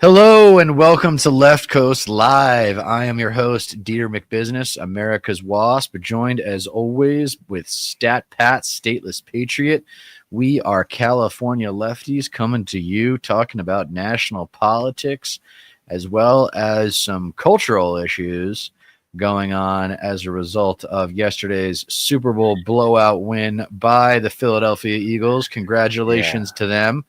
Hello and welcome to Left Coast Live. I am your host, Dieter McBusiness, America's WASP, joined as always with Stat Pat, Stateless Patriot. We are California lefties coming to you talking about national politics as well as some cultural issues going on as a result of yesterday's Super Bowl blowout win by the Philadelphia Eagles. Yeah. Congratulations to them.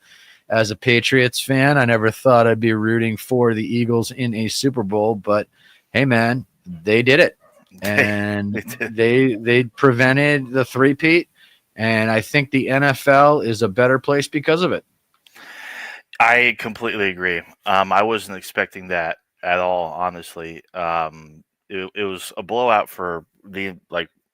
As a Patriots fan, I never thought I'd be rooting for the Eagles in a Super Bowl, but hey, man, they did it, They, and they did. they prevented the three-peat, and I think the NFL is a better place because of it. I completely agree. I wasn't expecting that at all, honestly. It was a blowout for the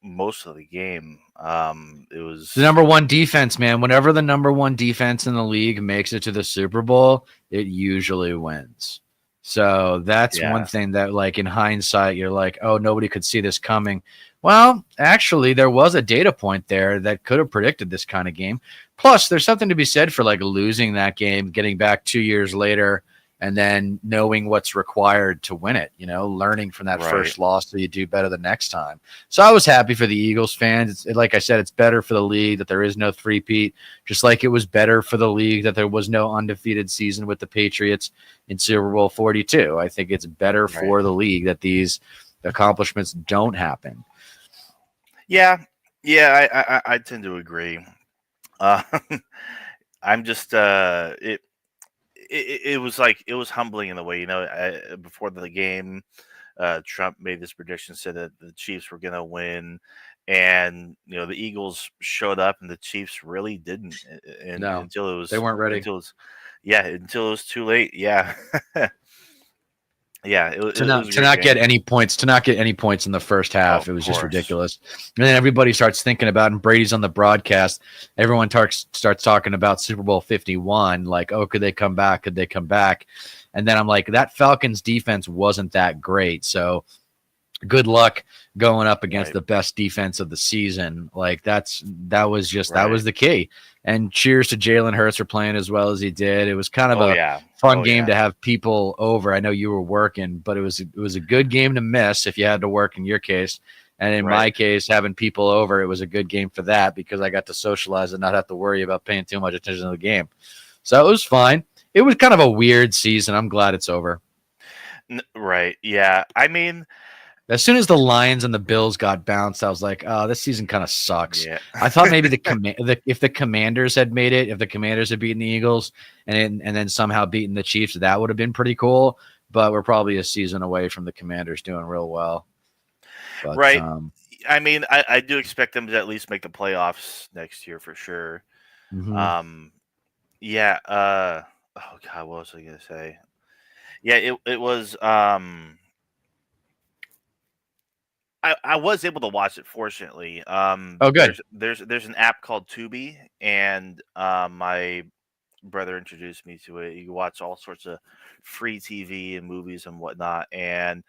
most of the game. It The was number one defense, man. Whenever the number one defense in the league makes it to the Super Bowl, it usually wins. So that's one yeah, thing that, like, in hindsight, you're like, oh, nobody could see this coming. Well, actually, there was a data point there that could have predicted this kind of game. Plus, there's something to be said for like losing that game, getting back 2 years later, and then knowing what's required to win it, learning from that right. first loss so you do better the next time. So I was happy for the Eagles fans. Like I said, it's better for the league that there is no three-peat, just like it was better for the league that there was no undefeated season with the Patriots in Super Bowl 42. I think it's better Right. for the league that these accomplishments don't happen. Yeah, yeah. I tend to agree. Uh, I'm just it was like it was humbling in a way. Before the game, Trump made this prediction, said that the Chiefs were going to win, and the Eagles showed up, and the Chiefs really didn't, and No, until it they was weren't ready. until it was too late. Yeah, yeah, to it not was a to great not get game. any points to not get any points in the first Oh, half. It of was just course, ridiculous. And then everybody starts thinking about, and Brady's on the broadcast. Everyone starts talking about Super Bowl 51, like, oh, could they come back? Could they come back? And then I'm like, that Falcons defense wasn't that great. So good luck going up against right, the best defense of the season. Like that right. was the key. And cheers to Jalen Hurts for playing as well as he did. It was kind of Oh a yeah, fun oh game yeah, to have people over. I know you were working, but it was a good game to miss if you had to work in your case. And in right. my case, having people over, it was a good game for that because I got to socialize and not have to worry about paying too much attention to the game. So it was fine. It was kind of a weird season. I'm glad it's over. Right, yeah. I mean, As soon as the Lions and the Bills got bounced, I was like, "Oh, this season kind of sucks." yeah, I thought maybe if the Commanders had made it, if the Commanders had beaten the Eagles and then somehow beaten the Chiefs, that would have been pretty cool. But we're probably a season away from the Commanders doing real well. But right. I mean, I do expect them to at least make the playoffs next year for sure. mhm. Um, yeah. Oh God, what was I gonna say? Yeah, it was. I was able to watch it. Fortunately, Oh, good, there's an app called Tubi, and my brother introduced me to it. You can watch all sorts of free TV and movies and whatnot, and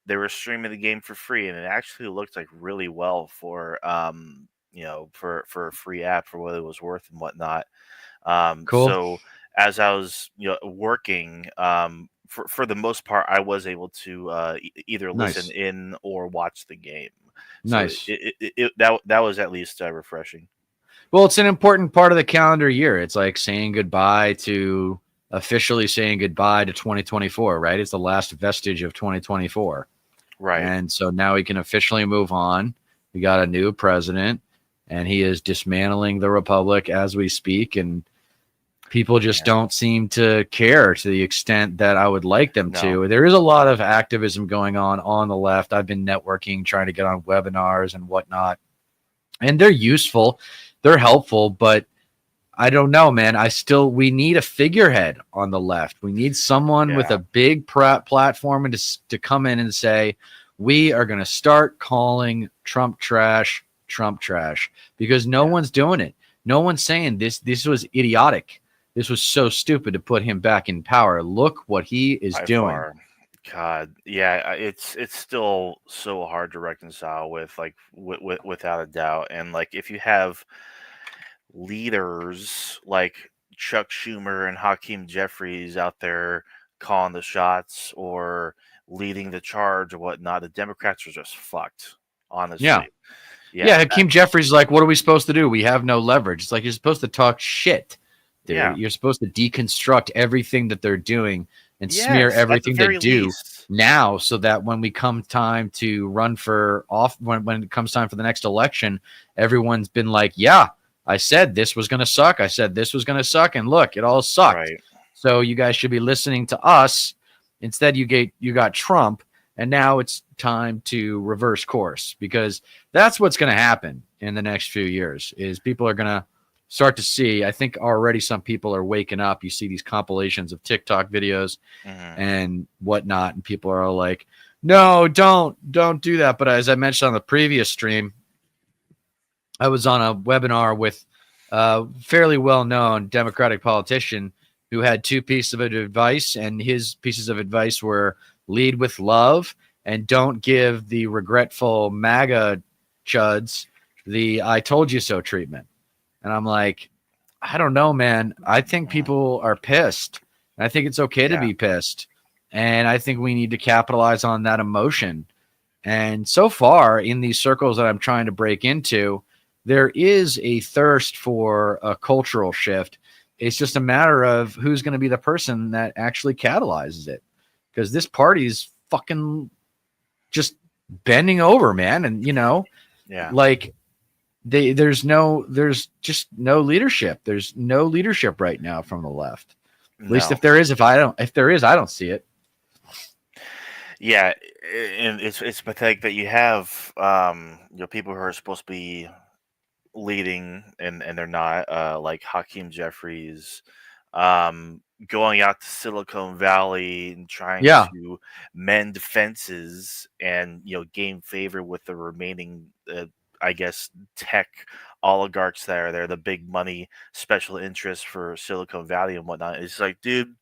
they were streaming the game for free, and it actually looked like really well for for a free app for what it was worth and whatnot. cool, So as I was working, for the most part, I was able to either listen nice, in or watch the game. So nice. that was at least refreshing. Well, it's an important part of the calendar year. It's like saying goodbye to officially saying goodbye to 2024, right? It's the last vestige of 2024. Right. And so now we can officially move on. We got a new president, and he is dismantling the republic as we speak. And people just Yeah. don't seem to care to the extent that I would like them No. to. There is a lot of activism going on the left. I've been networking, trying to get on webinars and whatnot, and they're useful, they're helpful, but I don't know, man. We need a figurehead on the left. We need someone with Yeah. a big platform and to come in and say, we are going to start calling Trump trash, because no Yeah. one's doing it. No one's saying this. This was idiotic. This was so stupid to put him back in power. Look what he is By doing. far. God, yeah, it's still so hard to reconcile with, like, without a doubt. And like, if you have leaders like Chuck Schumer and Hakeem Jeffries out there calling the shots or leading the charge or whatnot. The Democrats are just fucked, Yeah. honestly. Yeah. Yeah, Hakeem Jeffries, like, what are we supposed to do? We have no leverage. It's like, you're supposed to talk shit, dude. yeah, You're supposed to deconstruct everything that they're doing and smear yes, at the everything they very do least. now, so that when we come time to run for off, when it comes time for the next election, everyone's been like, yeah, I said this was going to suck. I said this was going to suck. And look, it all sucked. Right. So you guys should be listening to us. Instead, you got Trump. And now it's time to reverse course, because that's what's going to happen in the next few years. Is people are going to start to see. I think already some people are waking up. You see these compilations of TikTok videos and whatnot, and people are all like, "No, don't do that." But as I mentioned on the previous stream, I was on a webinar with a fairly well-known Democratic politician who had two pieces of advice, and his pieces of advice were: lead with love and don't give the regretful MAGA chuds the "I told you so" treatment. And I'm like, I don't know, man. I think people are pissed. And I think it's okay to be pissed. And I think we need to capitalize on that emotion. And so far, in these circles that I'm trying to break into, there is a thirst for a cultural shift. It's just a matter of who's going to be the person that actually catalyzes it. Because this party's fucking just bending over, man. And, like, there's just no leadership. There's no leadership right now from the left. At least if there is, I don't see it. Yeah, and it's pathetic that you have people who are supposed to be leading and they're not, like Hakeem Jeffries, going out to Silicon Valley and trying to mend fences and gain favor with the remaining, I guess, tech oligarchs that are there, the big money special interests for Silicon Valley and whatnot. It's like, dude,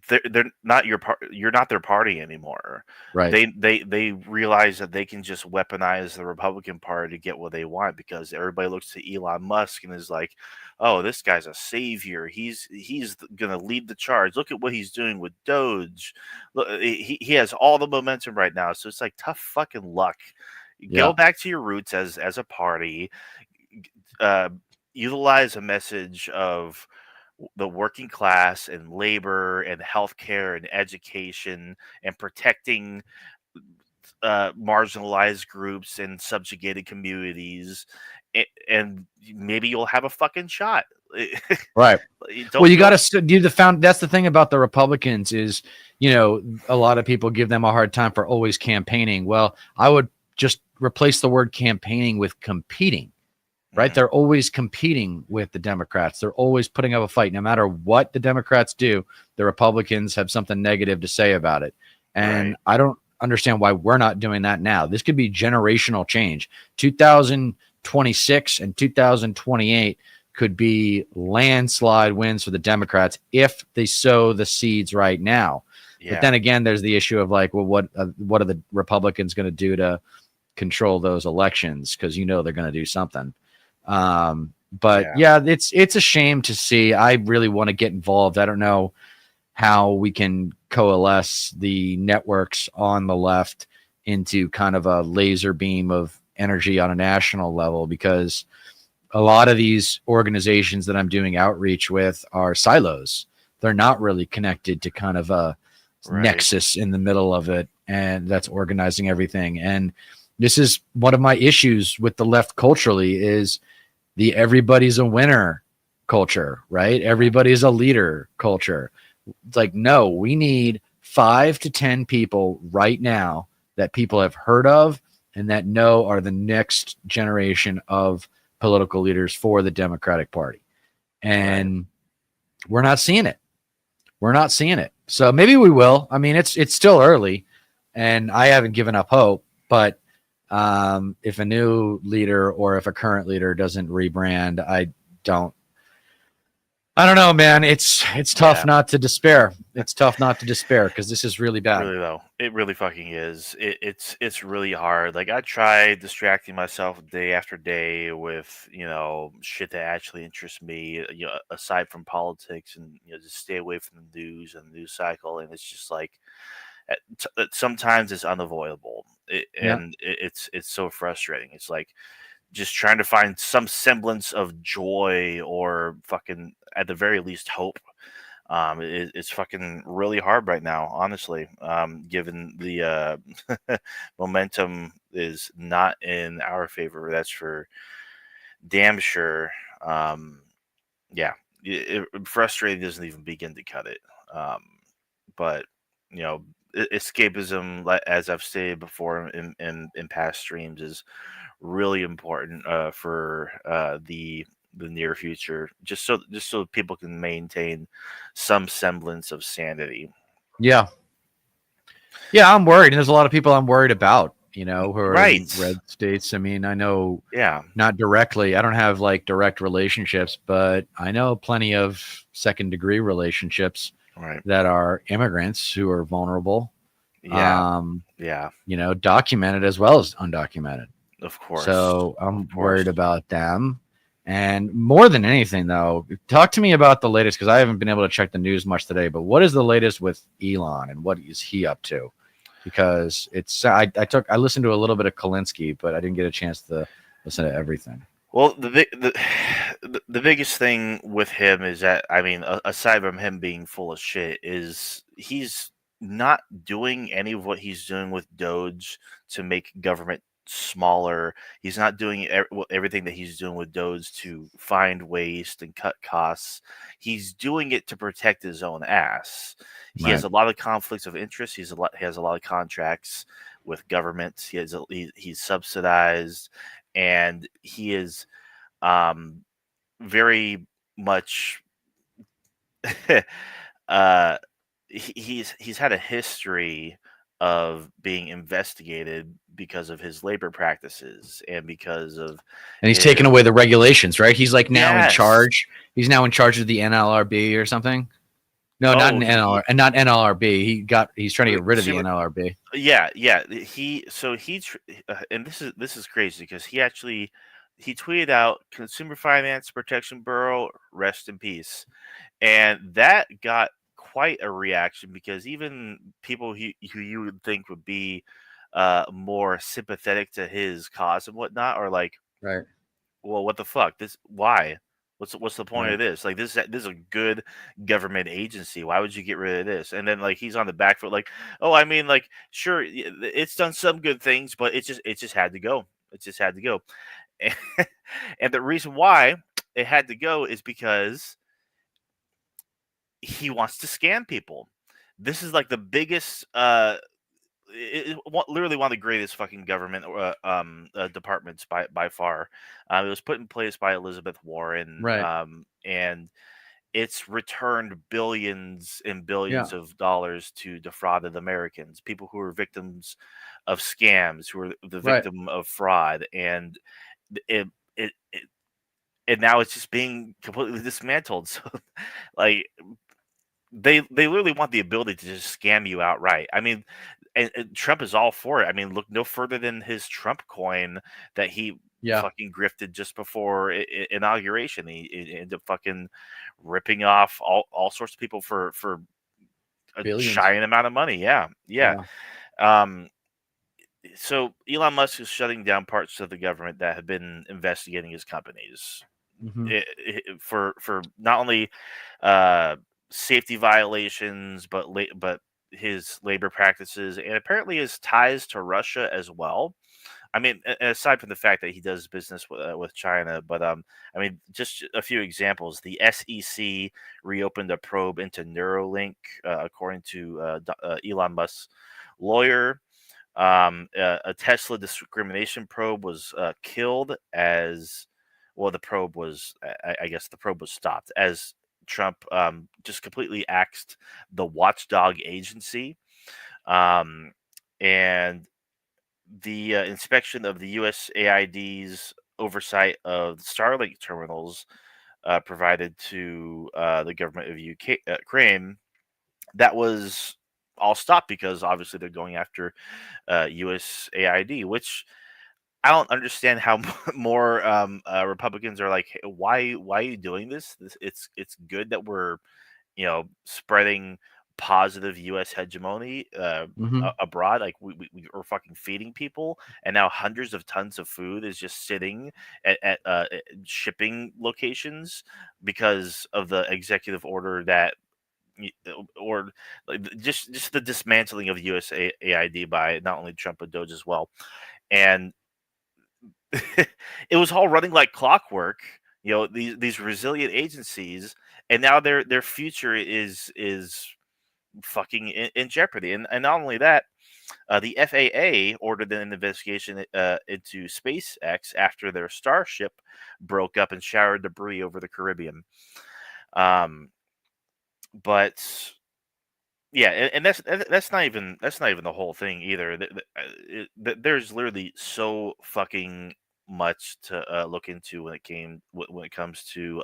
they're not your part. You're not their party anymore. Right. They realize that they can just weaponize the Republican Party to get what they want, because everybody looks to Elon Musk and is like, oh, this guy's a savior. He's gonna lead the charge. Look at what he's doing with Doge. Look, he has all the momentum right now. So it's like, tough fucking luck. Go back to your roots as a party. Utilize a message of the working class and labor and healthcare and education and protecting marginalized groups and subjugated communities, and maybe you'll have a fucking shot. Right. Well, you got to do that's the thing about the Republicans is, a lot of people give them a hard time for always campaigning. Well, I would just replace the word campaigning with competing. Right. They're always competing with the Democrats. They're always putting up a fight. No matter what the Democrats do, the Republicans have something negative to say about it. And I don't understand why we're not doing that now. This could be generational change. 2026 and 2028 could be landslide wins for the Democrats if they sow the seeds right now. Yeah. But then again, there's the issue of like, well, what are the Republicans going to do to control those elections? Because they're going to do something. But it's a shame to see. I really want to get involved. I don't know how we can coalesce the networks on the left into kind of a laser beam of energy on a national level, because a lot of these organizations that I'm doing outreach with are silos. They're not really connected to kind of a nexus in the middle of it, and that's organizing everything. And this is one of my issues with the left culturally is the everybody's a winner culture, right? Everybody's a leader culture. It's like, no, we need 5 to 10 people right now that people have heard of and that know are the next generation of political leaders for the Democratic Party. And we're not seeing it. We're not seeing it. So maybe we will. I mean, it's still early and I haven't given up hope, but if a new leader or if a current leader doesn't rebrand, I don't I don't know, man. It's tough Yeah. not to despair. It's tough not to despair because this is really bad. Really though, it really fucking is. It's really hard. Like I try distracting myself day after day with shit that actually interests me. Aside from politics and just stay away from the news and the news cycle. And it's just like sometimes it's unavoidable. Yeah. It's so frustrating. It's like just trying to find some semblance of joy or fucking at the very least hope. It's fucking really hard right now, honestly. Given the momentum is not in our favor, that's for damn sure. Um, yeah, frustrating doesn't even begin to cut it. But you know, escapism, as I've stated before in past streams, is really important for the near future, just so people can maintain some semblance of sanity. Yeah. Yeah, I'm worried. And there's a lot of people I'm worried about, who are in Right. red states. I mean, I know Yeah. not directly, I don't have like direct relationships, but I know plenty of second degree relationships Right. that are immigrants who are vulnerable, Yeah. um, Yeah. documented as well as undocumented. Of course. So Of I'm course. worried about them. And more than anything, though, talk to me about the latest because I haven't been able to check the news much today. But what is the latest with Elon and what is he up to? Because I listened to a little bit of Kalinsky, but I didn't get a chance to listen to everything. Well, the biggest thing with him is that, I mean, aside from him being full of shit, is he's not doing any of what he's doing with Doge to make government smaller. He's not doing everything that he's doing with Doge to find waste and cut costs. He's doing it to protect his own ass. He has Right. a lot of conflicts of interest. He has a lot of contracts with governments. He's subsidized, and he is um, very much uh, he's had a history of being investigated because of his labor practices and because of And he's taken his away the regulations, right? He's like now in yes. charge. He's now in charge of the NLRB or something. No, not Oh, an NLR and not NLRB. He's trying to get rid of the consumer. NLRB. Yeah. And this is crazy because he tweeted out Consumer Finance Protection Bureau, rest in peace. And that got quite a reaction because even people who you would think would be more sympathetic to his cause and whatnot are like, Right. well, what the fuck? This why? What's the point Right. of this? Like this is a good government agency. Why would you get rid of this? And then like he's on the back foot, like, oh, I mean, like, sure, it's done some good things, but it just had to go. It just had to go. And, and the reason why it had to go is because he wants to scam people. This is like the biggest, literally one of the greatest fucking government departments by far. It was put in place by Elizabeth Warren, Right. and it's returned billions and Yeah. billions of dollars to defrauded Americans, people who are victims of scams, who are the Right. victim of fraud, and it, it, it and now it's just being completely dismantled. So, like, they literally want the ability to just scam you outright. I mean, and Trump is all for it. I mean, look no further than his Trump coin that he Yeah. fucking grifted just before inauguration. He ended up fucking ripping off all sorts of people for a Billions. giant amount of money. Yeah, yeah. Yeah. Um, so Elon Musk is shutting down parts of the government that have been investigating his companies Hmm. for not only uh, safety violations, but his labor practices and apparently his ties to Russia as well. I mean, aside from the fact that he does business with China, but I mean, just a few examples. The SEC reopened a probe into Neuralink, according to Elon Musk's lawyer. A Tesla discrimination probe was killed as well. The probe was, I guess, the probe was stopped as Trump just completely axed the watchdog agency, um, and the inspection of the USAID's oversight of Starlink terminals provided to the government of Ukraine, that was all stopped because obviously they're going after USAID, which I don't understand how more Republicans are like, "Hey, why are you doing this? It's good that we're spreading positive U.S. hegemony Hmm. abroad. Like we are fucking feeding people, and now hundreds of tons of food is just sitting at shipping locations because of the executive order that or like just the dismantling of USAID by not only Trump but Doge as well, and it was all running like clockwork. These resilient agencies, and now their future is fucking in jeopardy. And not only that, the FAA ordered an investigation into SpaceX after their Starship broke up and showered debris over the Caribbean. Um, but yeah, and that's not even the whole thing either. There's literally so fucking much to look into when it comes to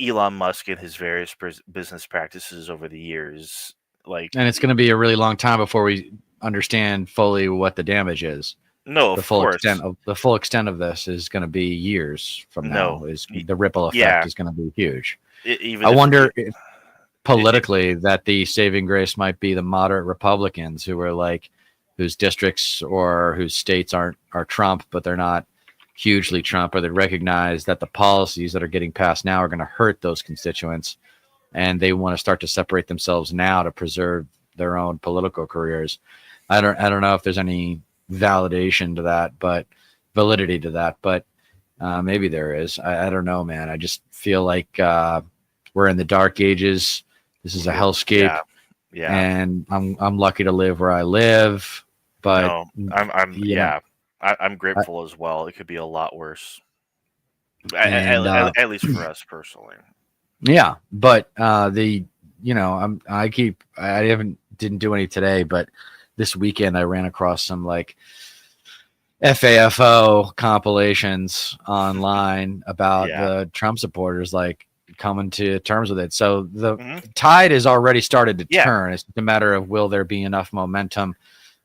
Elon Musk and his various business practices over the years. Like, And it's going to be a really long time before we understand fully what the damage is. no, The of full extent course, of the full extent of this is going to be years from no, now. Is the ripple effect yeah, is going to be huge. even I if wonder if it, politically that the saving grace might be the moderate Republicans who are like whose districts or whose states are Trump, but they're not hugely Trump, or they recognize that the policies that are getting passed now are going to hurt those constituents, and they want to start to separate themselves now to preserve their own political careers. I don't know if there's any validation to that, but validity to that, but maybe there is. I don't know, man. I just feel like we're in the dark ages. This is a hellscape, yeah, yeah. and I'm lucky to live where I live. But No, I'm you know, yeah, I'm I, grateful as well. It could be a lot worse, and at least for us personally. yeah, but I haven't didn't do any today, but this weekend I ran across some like FAFO compilations online about Yeah. the Trump supporters like coming to terms with it. So the Hmm. tide has already started to Yeah. turn. It's just a matter of will there be enough momentum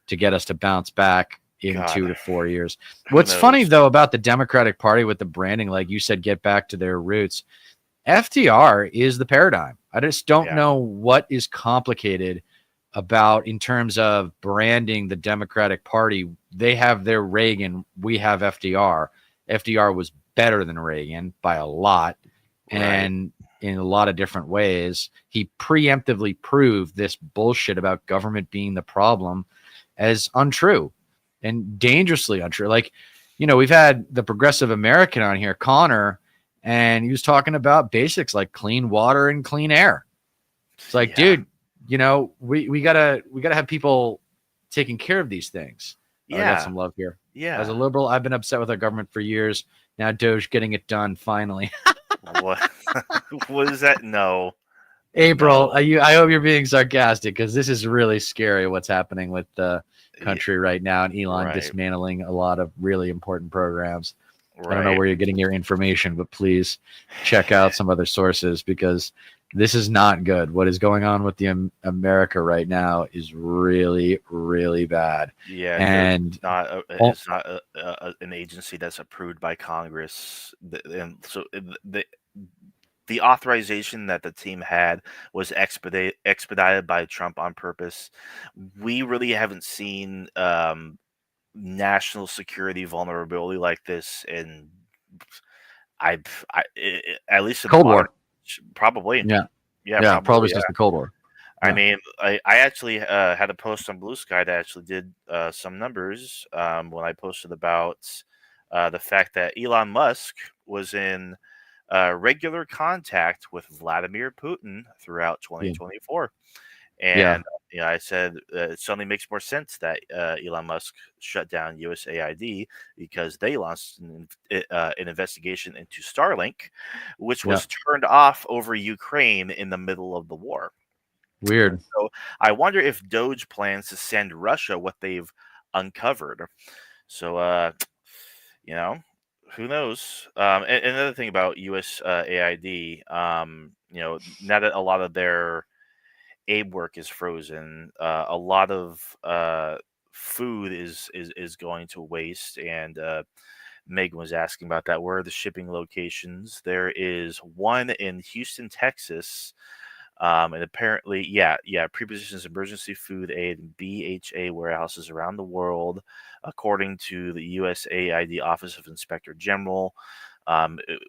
to get us to bounce back in God, 2 to 4 years. who What's funny knows? though about the Democratic Party with the branding, like you said, get back to their roots. FDR is the paradigm. I just don't Yeah. know what is complicated about in terms of branding the Democratic Party. They have their Reagan, we have FDR. FDR was better than Reagan by a lot, Right. and in a lot of different ways. He preemptively proved this bullshit about government being the problem as untrue and dangerously untrue. Like, we've had the progressive American on here, Connor, and he was talking about basics like clean water and clean air. It's like, Yeah. dude, we gotta have people taking care of these things. Oh, I got Yeah. some love here. As a Yeah. liberal, I've been upset with our government for years. Now Doge getting it done finally. What? What is that? No. April, No. I hope you're being sarcastic because this is really scary what's happening with the Yeah, country right now, and Elon right. dismantling a lot of really important programs. I don't know Right. where you're getting your information, but please check out some other sources because this is not good. What is going on with the America right now is really, really bad. Yeah, Doge And oh, is not an agency that's approved by Congress, and so the authorization that the team had was expedited by Trump on purpose. We really haven't seen national security vulnerability like this in at least in the Cold modern War. probably. Yeah. Yeah, Yeah. Probably probably. Yeah. since the Cold War. I Yeah. mean, I actually had a post on Blue Sky that actually did some numbers when I posted about the fact that Elon Musk was in regular contact with Vladimir Putin throughout Yeah. 2024. Yeah. And I said it suddenly makes more sense that Elon Musk shut down USAID because they launched an investigation into Starlink, which Yeah. was turned off over Ukraine in the middle of the war. And Weird. so I wonder if Doge plans to send Russia what they've uncovered. So, you know, Who knows? And another thing about U.S. AID, now that a lot of their aid work is frozen, a lot of food is going to waste. And Megan was asking about that. Where are the shipping locations? There is one in Houston, Texas. And apparently, prepositions emergency food aid and BHA warehouses around the world, according to the USAID Office of Inspector General,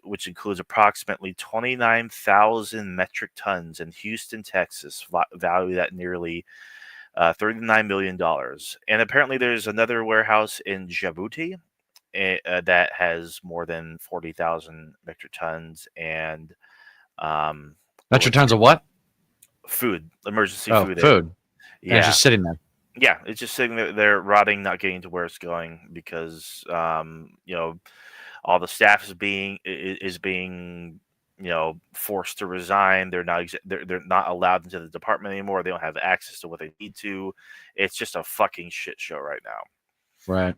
which includes approximately 29,000 metric tons in Houston, Texas, valued at nearly $39 million. And apparently, there's another warehouse in Djibouti that has more than 40,000 metric tons. And what Metric was tons of what? food, emergency Oh, food aid. food. And it's Yeah, just sitting there. yeah, it's just sitting there rotting, not getting to where it's going because all the staff is being forced to resign. They're not they're not allowed into the department anymore. They don't have access to what they need to. It's just a fucking shit show right now. Right.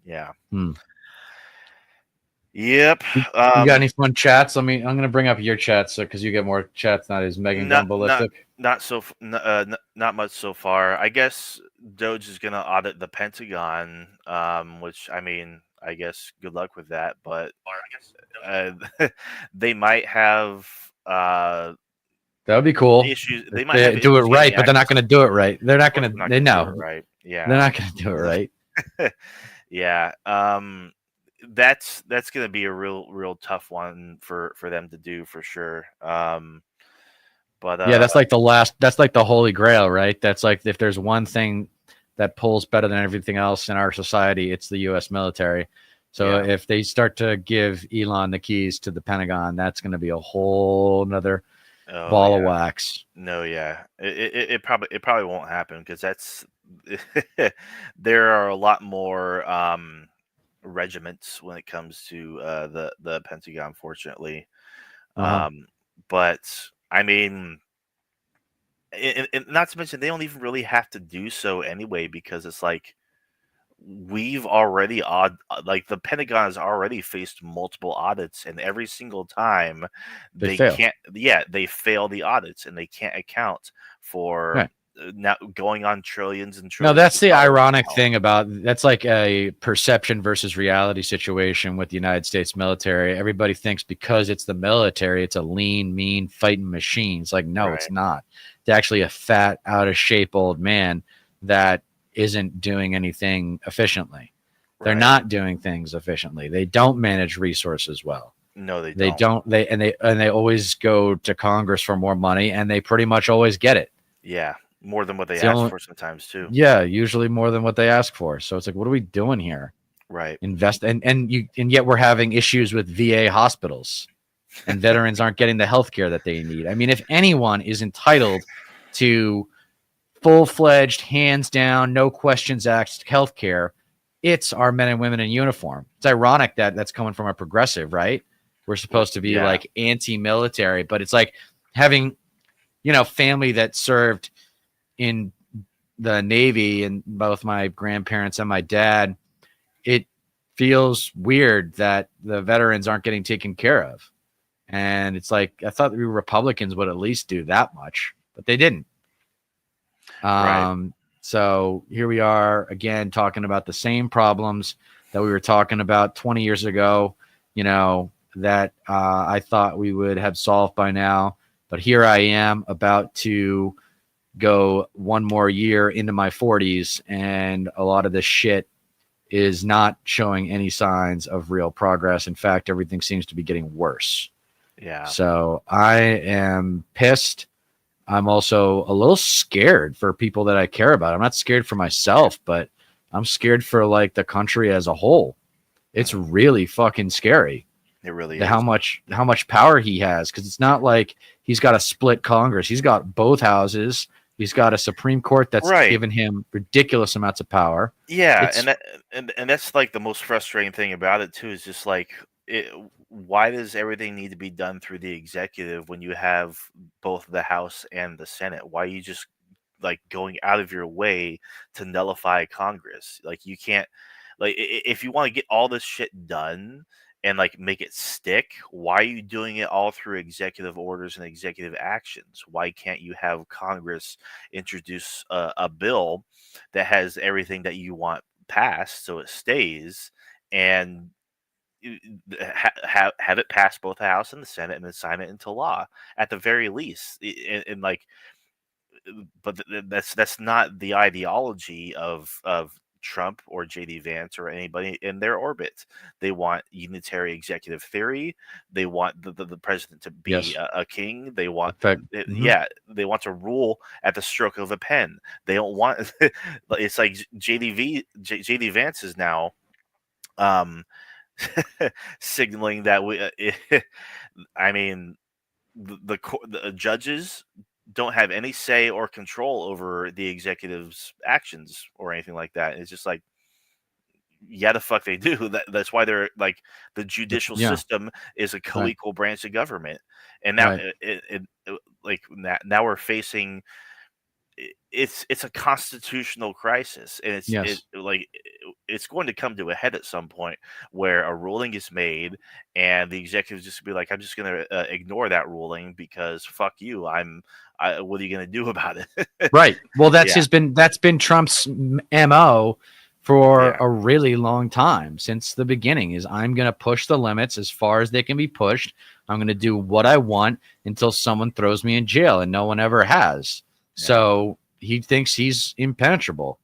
Yeah. Hmm. Yep. You got any fun chats? I'm gonna bring up your chats because you get more chats. Not is Megan Not going not ballistic? not much so far. I guess Doge is gonna audit the Pentagon, which I mean, I guess good luck with that. But uh, they might have That would be cool issues. if They might have they do it issues getting right, but they're not access. gonna do it right. They're Of not course, gonna. they're not They going to do it know right. they're Yeah, not gonna do it right. yeah. That's gonna be a real tough one for them to do for sure. But Yeah, that's like the last. That's like the holy grail, right? That's like if there's one thing that pulls better than everything else in our society, it's the U.S. military. So yeah. if they start to give Elon the keys to the Pentagon, that's going to be a whole nother Oh ball of yeah. wax. No, yeah. It probably won't happen because that's there are a lot more regiments when it comes to the Pentagon, fortunately. Uh huh. Um, but I mean, and not to mention they don't even really have to do so anyway because it's like we've already like the Pentagon has already faced multiple audits, and every single time They they fail. can't. Yeah, they fail the audits, and they can't account for Right. now going on trillions and No, trillions that's of the dollars ironic now. thing about that's like a perception versus reality situation with the United States military. Everybody thinks because it's the military, it's a lean, mean fighting machine. It's like, no, it's Right, not. It's actually a fat, out of shape old man that isn't doing anything efficiently. They're right. not doing things efficiently. They don't manage resources well. No, they They don't. don't. They always go to Congress for more money, and they pretty much always get it. Yeah, more than what It's they the ask only, for sometimes too. yeah, usually more than what they ask for. So it's like, what are we doing here? Right. Invest and yet we're having issues with VA hospitals and veterans aren't getting the health care that they need. I mean, if anyone is entitled to full-fledged, hands down, no questions asked health care, it's our men and women in uniform. It's ironic that that's coming from a progressive, right? We're supposed to be Yeah. like anti-military, but it's like having, family that served in the Navy and both my grandparents and my dad, it feels weird that the veterans aren't getting taken care of. And it's like, I thought we Republicans would at least do that much, but they didn't. Right. So here we are again talking about the same problems that we were talking about 20 years ago, that I thought we would have solved by now. But here I am about to go one more year into my 40s, and a lot of this shit is not showing any signs of real progress. In fact, everything seems to be getting worse. Yeah. So I am pissed. I'm also a little scared for people that I care about. I'm not scared for myself, but I'm scared for like the country as a whole. It's Mhm. really fucking scary It really the is. how much power he has, because it's not like he's got a split Congress. He's got both houses. He's got a Supreme Court that's Right. given him ridiculous amounts of power. Yeah, and It's that's like the most frustrating thing about it too is just like why does everything need to be done through the executive when you have both the House and the Senate? Why are you just like going out of your way to nullify Congress? Like you can't if you want to get all this shit done and like make it stick. Why are you doing it all through executive orders and executive actions? Why can't you have Congress introduce a bill that has everything that you want passed so it stays, and have it pass both the House and the Senate, and then sign it into law at the very least? And like, but that's not the ideology of Trump or JD Vance or anybody in their orbit. They want unitary executive theory. They want the president to be Yes. a king. They want Effect. yeah, they want to rule at the stroke of a pen. They don't want it's like JD Vance is now um signaling that I mean the judges don't have any say or control over the executive's actions or anything like that. It's just like, yeah, the fuck they do. That's why they're like, the judicial Yeah. system is a Right. co-equal branch of government, and now Right. like now we're facing it's a constitutional crisis, and Yes. it's going to come to a head at some point where a ruling is made, and the executives just be like, I'm just going to ignore that ruling because fuck you. What are you going to do about it? Right. Well, Yeah. that's been Trump's MO for Yeah. a really long time, since the beginning. Is I'm going to push the limits as far as they can be pushed. I'm going to do what I want until someone throws me in jail, and no one ever has. So he thinks he's impenetrable.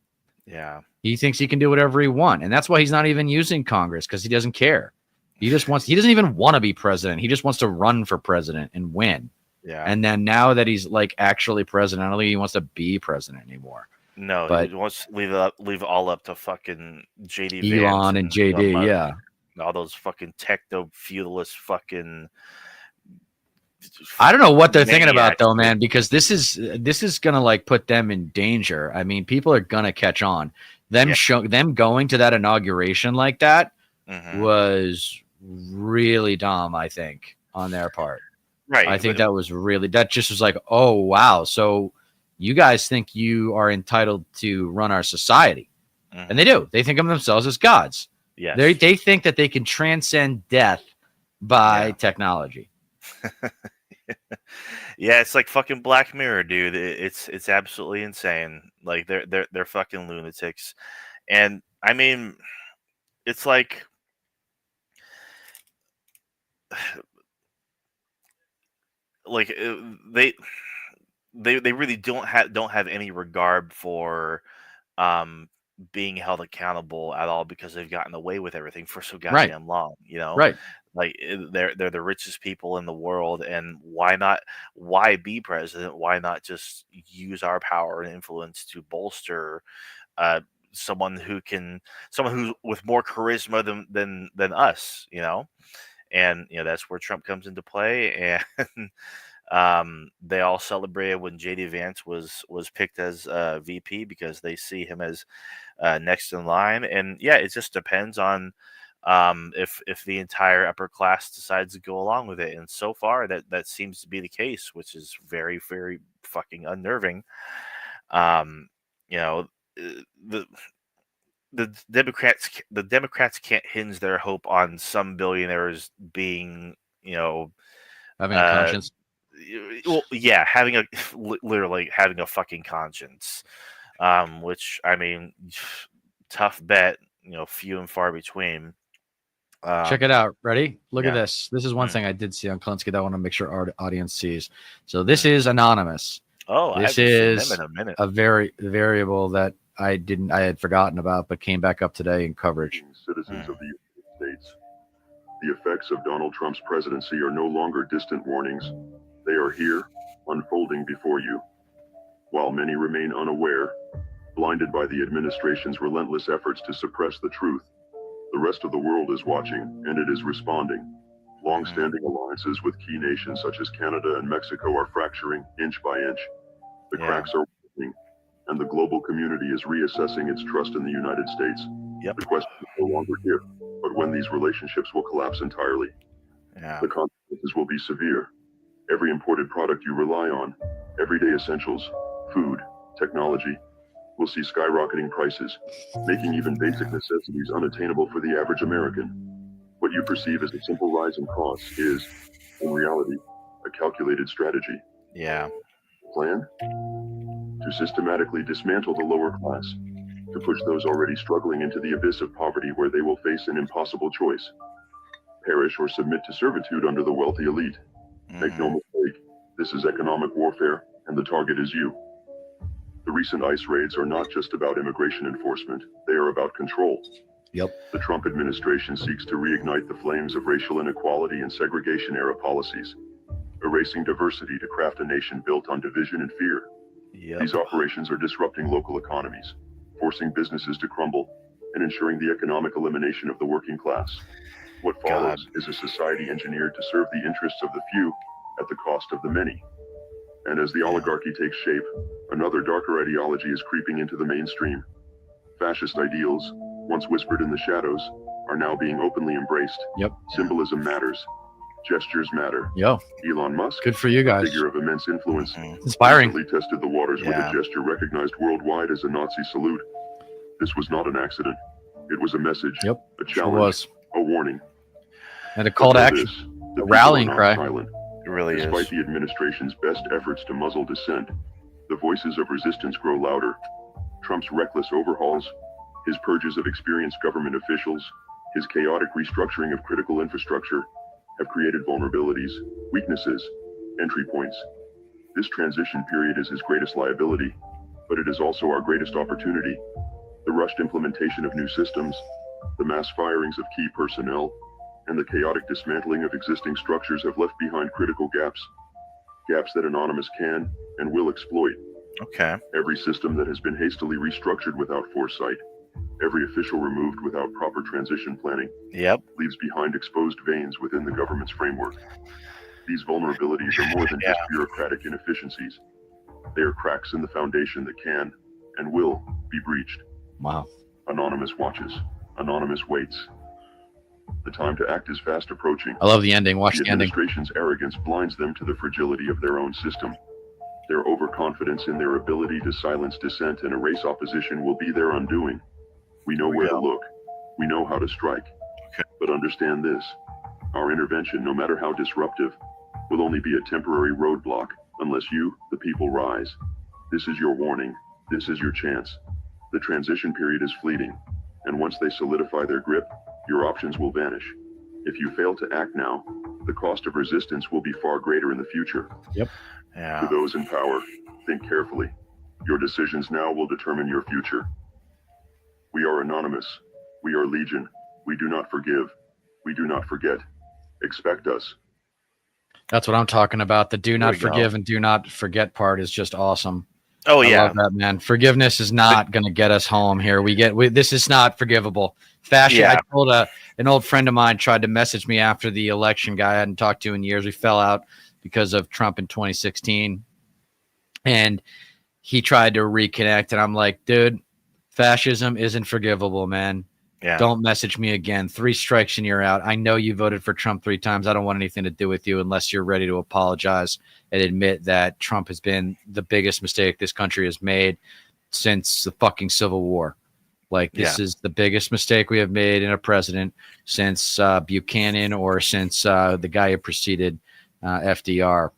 Yeah. He thinks he can do whatever he wants, and that's why he's not even using Congress, because he doesn't care. He doesn't even want to be president. He just wants to run for president and win. Yeah. And then now that he's like actually president, I don't think he wants to be president anymore. No, But he wants to leave all up to fucking JD Elon Vance and JD, Musk, yeah. all those fucking techno feudalist fucking. I don't know what they're thinking about maniacs, though, dude. man, because this is gonna like put them in danger. I mean, people are gonna catch on. Them going to that inauguration like that Mhm. was really dumb, I think, on their part. Right. I think that just was like, oh wow, so you guys think you are entitled to run our society. And they do. They think of themselves as gods. Yes. They think that they can transcend death by technology. Yeah, it's like fucking Black Mirror, dude. It's absolutely insane. Like they're fucking lunatics, and I mean, it's like they really don't have any regard for um being held accountable at all, because they've gotten away with everything for so Right. goddamn long, you know. Right. Like they're the richest people in the world, and why be president? Why not just use our power and influence to bolster uh someone who's with more charisma than us, you know? And that's where Trump comes into play. And they all celebrated when JD Vance was picked as VP, because they see him as next in line. And yeah, it just depends on if the entire upper class decides to go along with it. And so far, that seems to be the case, which is very, very fucking unnerving. You know, the Democrats can't hinge their hope on some billionaires being, Having a conscience. well, yeah, literally having a fucking conscience, which, I mean, tough bet, few and far between. Check it out. Ready? Look at Yeah. this. This is one thing I did see on Klinsky that I want to make sure our audience sees. So this is anonymous. Oh, This I haven't seen is them in a minute. a variable that I had forgotten about, but came back up today in coverage. Citizens of the United States. The effects of Donald Trump's presidency are no longer distant warnings. They are here, unfolding before you. While many remain unaware, blinded by the administration's relentless efforts to suppress the truth, the rest of the world is watching, and it is responding. Long-standing alliances with key nations such as Canada and Mexico are fracturing inch by inch. The cracks are widening, and the global community is reassessing its trust in the United States. Yep. The question is no longer if, but when these relationships will collapse entirely. Yeah. The consequences will be severe. Every imported product you rely on, everyday essentials, food, technology, will see skyrocketing prices, making even basic necessities unattainable for the average American. What you perceive as a simple rise in costs is, in reality, a calculated strategy. Yeah. Plan? To systematically dismantle the lower class, to push those already struggling into the abyss of poverty where they will face an impossible choice. Perish or submit to servitude under the wealthy elite. Make no mistake, this is economic warfare, and the target is you. The recent ICE raids are not just about immigration enforcement, they are about control. Yep. The Trump administration seeks to reignite the flames of racial inequality and segregation-era policies, erasing diversity to craft a nation built on division and fear. Yep. These operations are disrupting local economies, forcing businesses to crumble, and ensuring the economic elimination of the working class. What follows is a society engineered to serve the interests of the few at the cost of the many. And as the oligarchy takes shape, another darker ideology is creeping into the mainstream. Fascist ideals, once whispered in the shadows, are now being openly embraced. Yep. Symbolism matters. Gestures matter. Yo, Elon Musk, good for you a guys. figure of immense influence, Inspiring. recently tested the waters with a gesture recognized worldwide as a Nazi salute. This was not an accident. It was a message, Yep. a Sure challenge, was. a warning. And a call to But know action. this, the A people rallying are not cry. silent. It really Despite is. the administration's best efforts to muzzle dissent, the voices of resistance grow louder. Trump's reckless overhauls, his purges of experienced government officials, his chaotic restructuring of critical infrastructure have created vulnerabilities, weaknesses, entry points. This transition period is his greatest liability, but it is also our greatest opportunity. The rushed implementation of new systems, the mass firings of key personnel, and the chaotic dismantling of existing structures have left behind critical gaps that Anonymous can and will exploit. Okay. Every system that has been hastily restructured without foresight, every official removed without proper transition planning, Yep. leaves behind exposed veins within the government's framework. These vulnerabilities are more than just bureaucratic inefficiencies. They are cracks in the foundation that can and will be breached. Wow. Anonymous watches. Anonymous waits. The time to act is fast approaching. I love the ending. Watch The the ending. administration's arrogance blinds them to the fragility of their own system. Their overconfidence in their ability to silence dissent and erase opposition will be their undoing. We know where to look. We know how to strike. Okay. But understand this. Our intervention, no matter how disruptive, will only be a temporary roadblock unless you, the people, rise. This is your warning. This is your chance. The transition period is fleeting, and once they solidify their grip, your options will vanish. If you fail to act now, the cost of resistance will be far greater in the future. To Yeah. those in power, think carefully. Your decisions now will determine your future. We are anonymous. We are legion. We do not forgive. We do not forget. Expect us. That's what I'm talking about. The do not we go. forgive and do not forget part is just awesome. Oh I yeah. love that, man. Forgiveness is not going to get us home here. This is not forgivable. Fashion. Yeah. I told an old friend of mine tried to message me after the election. Guy I hadn't talked to in years. We fell out because of Trump in 2016, and he tried to reconnect. And I'm like, dude, fascism isn't forgivable, man. Yeah. Don't message me again. 3 strikes and you're out. I know you voted for Trump 3 times. I don't want anything to do with you unless you're ready to apologize and admit that Trump has been the biggest mistake this country has made since the fucking Civil War. Like, this is the biggest mistake we have made in a president since Buchanan or since the guy who preceded FDR.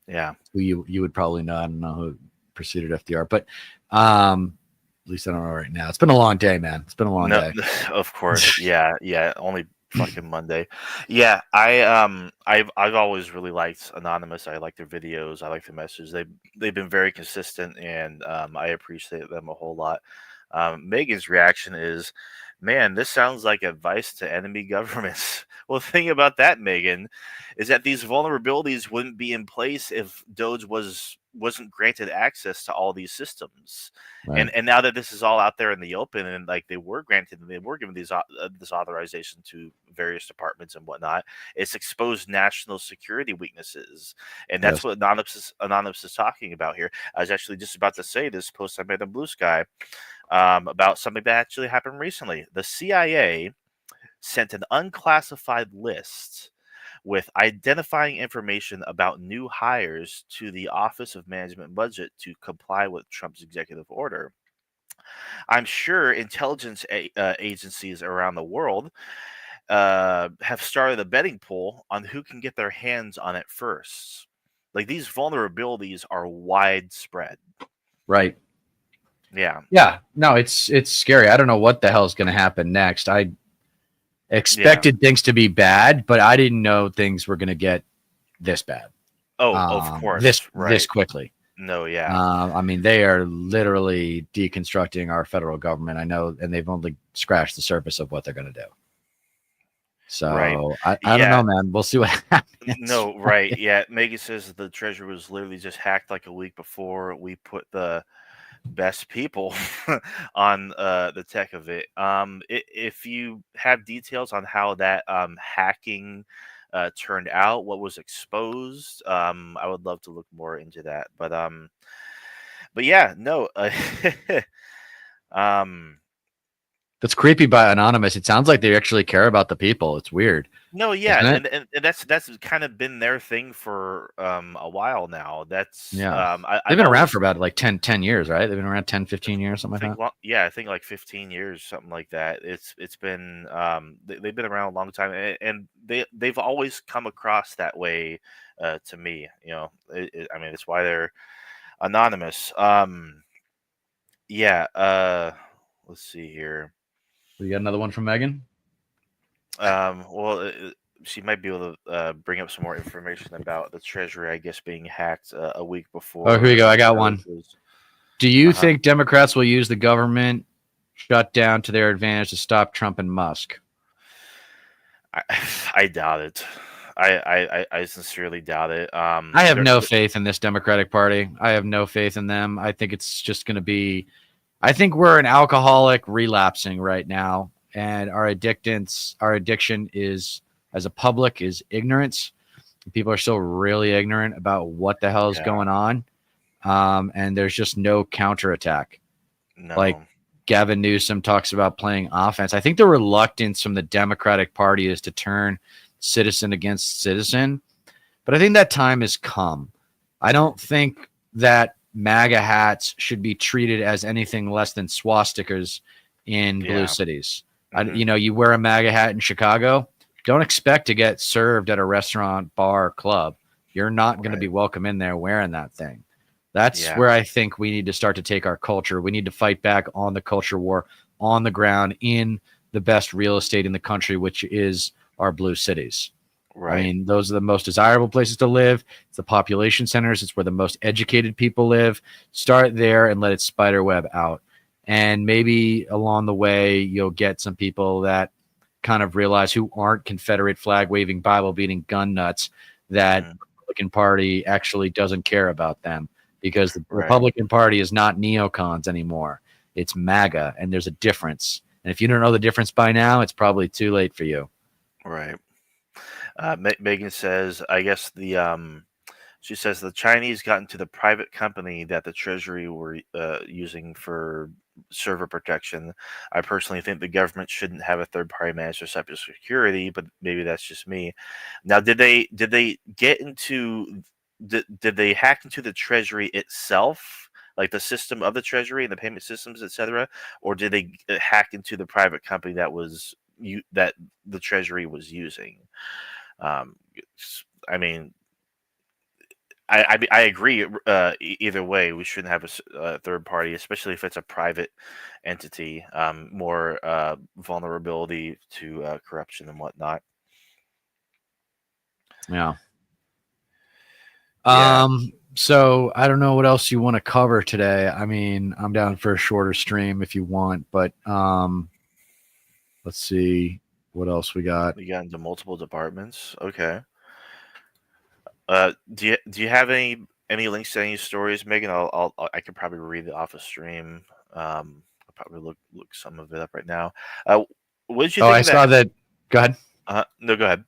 Yeah. Who you would probably know. I don't know who preceded FDR, but at least I don't know right now. It's been a long day, man. It's been a long day. Of course. Yeah. Only fucking Monday. Yeah. I've always really liked Anonymous. I like their videos. I like their messages. They've been very consistent, and I appreciate them a whole lot. Megan's reaction is, man, this sounds like advice to enemy governments. Well, the thing about that, Megan, is that these vulnerabilities wouldn't be in place if Doge wasn't granted access to all these systems. Right. And now that this is all out there in the open, and like they were given these this authorization to various departments and whatnot, it's exposed national security weaknesses, and that's what Anonymous is talking about here. I was actually just about to say this post I made on Blue Sky about something that actually happened recently. The CIA sent an unclassified list with identifying information about new hires to the Office of Management and Budget to comply with Trump's executive order. I'm sure intelligence agencies around the world have started a betting pool on who can get their hands on it first. Like, these vulnerabilities are widespread. Right. Yeah. Yeah. No, it's scary. I don't know what the hell is going to happen next. I expected things to be bad, but I didn't know things were going to get this bad. Oh, of course. This quickly. No, yeah. I mean, they are literally deconstructing our federal government. I know, and they've only scratched the surface of what they're going to do. So Right. I don't know, man. We'll see what happens. No, right. Yeah. Megan says the treasury was literally just hacked like a week before we put the best people on the tech of it. If you have details on how that hacking turned out, what was exposed, I would love to look more into that. But yeah, no. That's creepy by anonymous. It sounds like they actually care about the people. It's weird. No, yeah, Isn't and that's kind of been their thing for a while now. That's Yeah. I've They've been around always for about like 10 years, right? They've been around 10, 15 years, something like that. yeah, I think like 15 years, something like that. It's been they've been around a long time, and they've always come across that way to me. You know, I mean, it's why they're anonymous. Yeah. Let's see here. We got another one from Megan. Well, she might be able to bring up some more information about the treasury, I guess, being hacked a week before. Oh, here we go. I got one. Do you think Democrats will use the government shutdown to their advantage to stop Trump and Musk? I doubt it. I sincerely doubt it. I have no faith in this Democratic Party. I have no faith in them. I think it's just going to be. I think we're an alcoholic relapsing right now, and our addiction is, as a public, is ignorance. People are still really ignorant about what the hell is going on, and there's just no counterattack. No. Like Gavin Newsom talks about playing offense. I think the reluctance from the Democratic Party is to turn citizen against citizen, but I think that time has come. I don't think that MAGA hats should be treated as anything less than swastikas in blue cities. You wear a MAGA hat in Chicago, don't expect to get served at a restaurant, bar, club. You're not going to be welcome in there wearing that thing. That's where I think we need to start to take our culture. We need to fight back on the culture war on the ground in the best real estate in the country, which is our blue cities. Right. I mean, those are the most desirable places to live. It's the population centers. It's where the most educated people live. Start there and let it spider web out. And maybe along the way, you'll get some people that kind of realize, who aren't Confederate flag waving, Bible beating gun nuts, that the Republican Party actually doesn't care about them, because the Republican Party is not neocons anymore. It's MAGA, and there's a difference. And if you don't know the difference by now, it's probably too late for you. Right. Megan says, I guess she says the Chinese got into the private company that the Treasury were using for server protection. I personally think the government shouldn't have a third party manage their cybersecurity, but maybe that's just me. Now, did they get into did they hack into the Treasury itself, like the system of the Treasury and the payment systems, etc., or did they hack into the private company that that the Treasury was using? I mean, I agree. Either way, we shouldn't have a third party, especially if it's a private entity. More vulnerability to corruption and whatnot. Yeah. So I don't know what else you want to cover today. I mean, I'm down for a shorter stream if you want, but let's see what else we got. We got into multiple departments. Okay. Do you have any links to any stories, Megan? I could probably read it off a stream. I'll probably look some of it up right now. What did you think? I saw that. Go ahead. No, go ahead.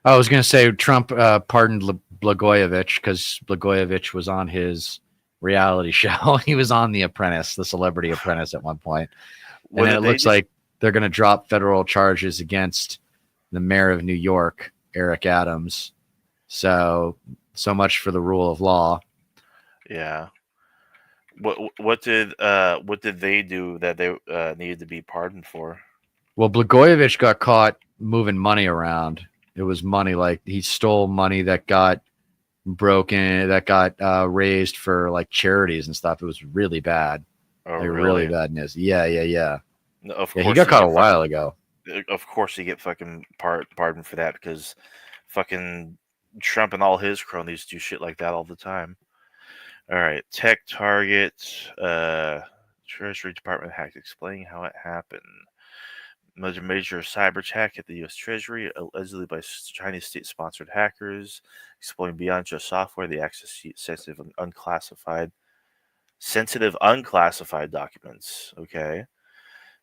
I was going to say Trump pardoned Blagojevich because Blagojevich was on his reality show. He was on The Apprentice, The Celebrity Apprentice, at one point. And it looks like they're going to drop federal charges against the mayor of New York, Eric Adams. So much for the rule of law. Yeah. What did they do that they needed to be pardoned for? Well, Blagojevich got caught moving money around. It was money like he stole money that got broken, that got raised for like charities and stuff. It was really bad. Oh, Like really? really bad news. Yeah. No, of Yeah, he course got you caught a get while ago. Of course you get fucking pardoned for that because fucking Trump and all his cronies do shit like that all the time. All right, tech target, Treasury Department hack explaining how it happened. Major cyber attack at the U.S. Treasury, allegedly by Chinese state-sponsored hackers, exploiting beyond just software. The access to sensitive unclassified documents. Okay.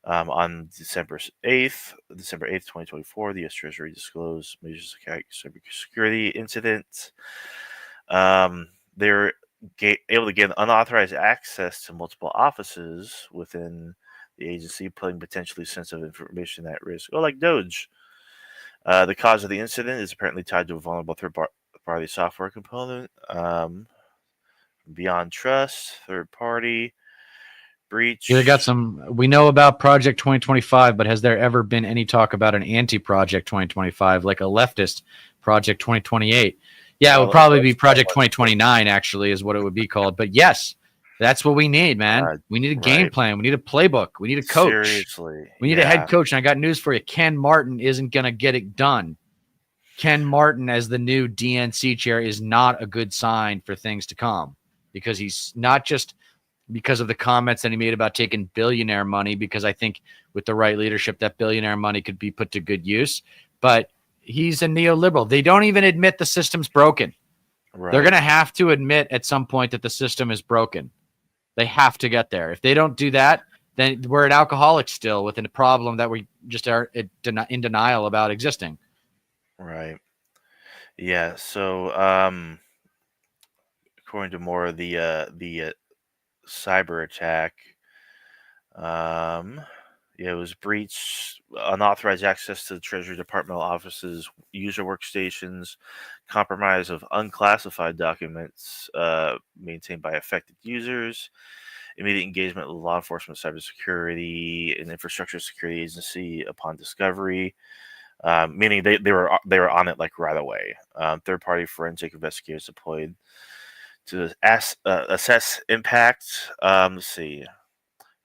On December 8th, 2024, the U.S. Treasury disclosed major cybersecurity incident. They're able to get unauthorized access to multiple offices within the agency, putting potentially sensitive information at risk. Oh, like Doge. The cause of the incident is apparently tied to a vulnerable third-party software component. Beyond trust, third-party breach. They got some. We know about Project 2025, but has there ever been any talk about an anti-Project 2025, like a leftist Project 2028? Yeah, it would probably be Project 2029. Actually, is what it would be called. But yes, that's what we need, man. We need a game plan. We need a playbook. We need a coach. Seriously, we need a head coach. And I got news for you: Ken Martin isn't gonna get it done. Ken Martin as the new DNC chair is not a good sign for things to come, because he's not just because of the comments that he made about taking billionaire money, because I think with the right leadership, that billionaire money could be put to good use. But he's a neoliberal. They don't even admit the system's broken. Right. They're going to have to admit at some point that the system is broken. They have to get there. If they don't do that, then we're an alcoholic still with a problem that we just are in denial about existing. Right. Yeah. So, according to more of the cyber attack, it was breached, unauthorized access to the Treasury Department offices, user workstations, compromise of unclassified documents maintained by affected users, immediate engagement with law enforcement, cybersecurity, and infrastructure security agency upon discovery. Meaning they were on it like right away. Third-party forensic investigators deployed to assess impact. Let's see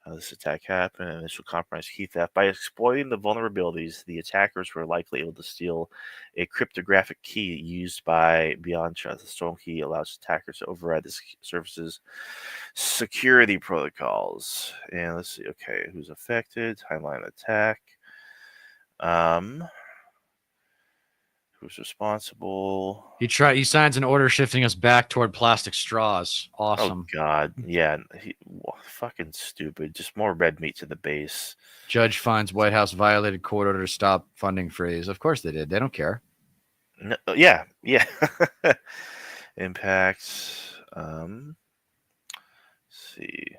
how this attack happened. Initial compromise key theft. By exploiting the vulnerabilities, the attackers were likely able to steal a cryptographic key used by Beyond Trust. The stolen key allows attackers to override the service's security protocols. And let's see. Okay, who's affected? Timeline attack. Who's responsible? He signs an order shifting us back toward plastic straws. Awesome. Oh God, yeah, fucking stupid. Just more red meat to the base. Judge finds White House violated court order to stop funding freeze. Of course they did. They don't care. No, yeah. Impacts. Let's see.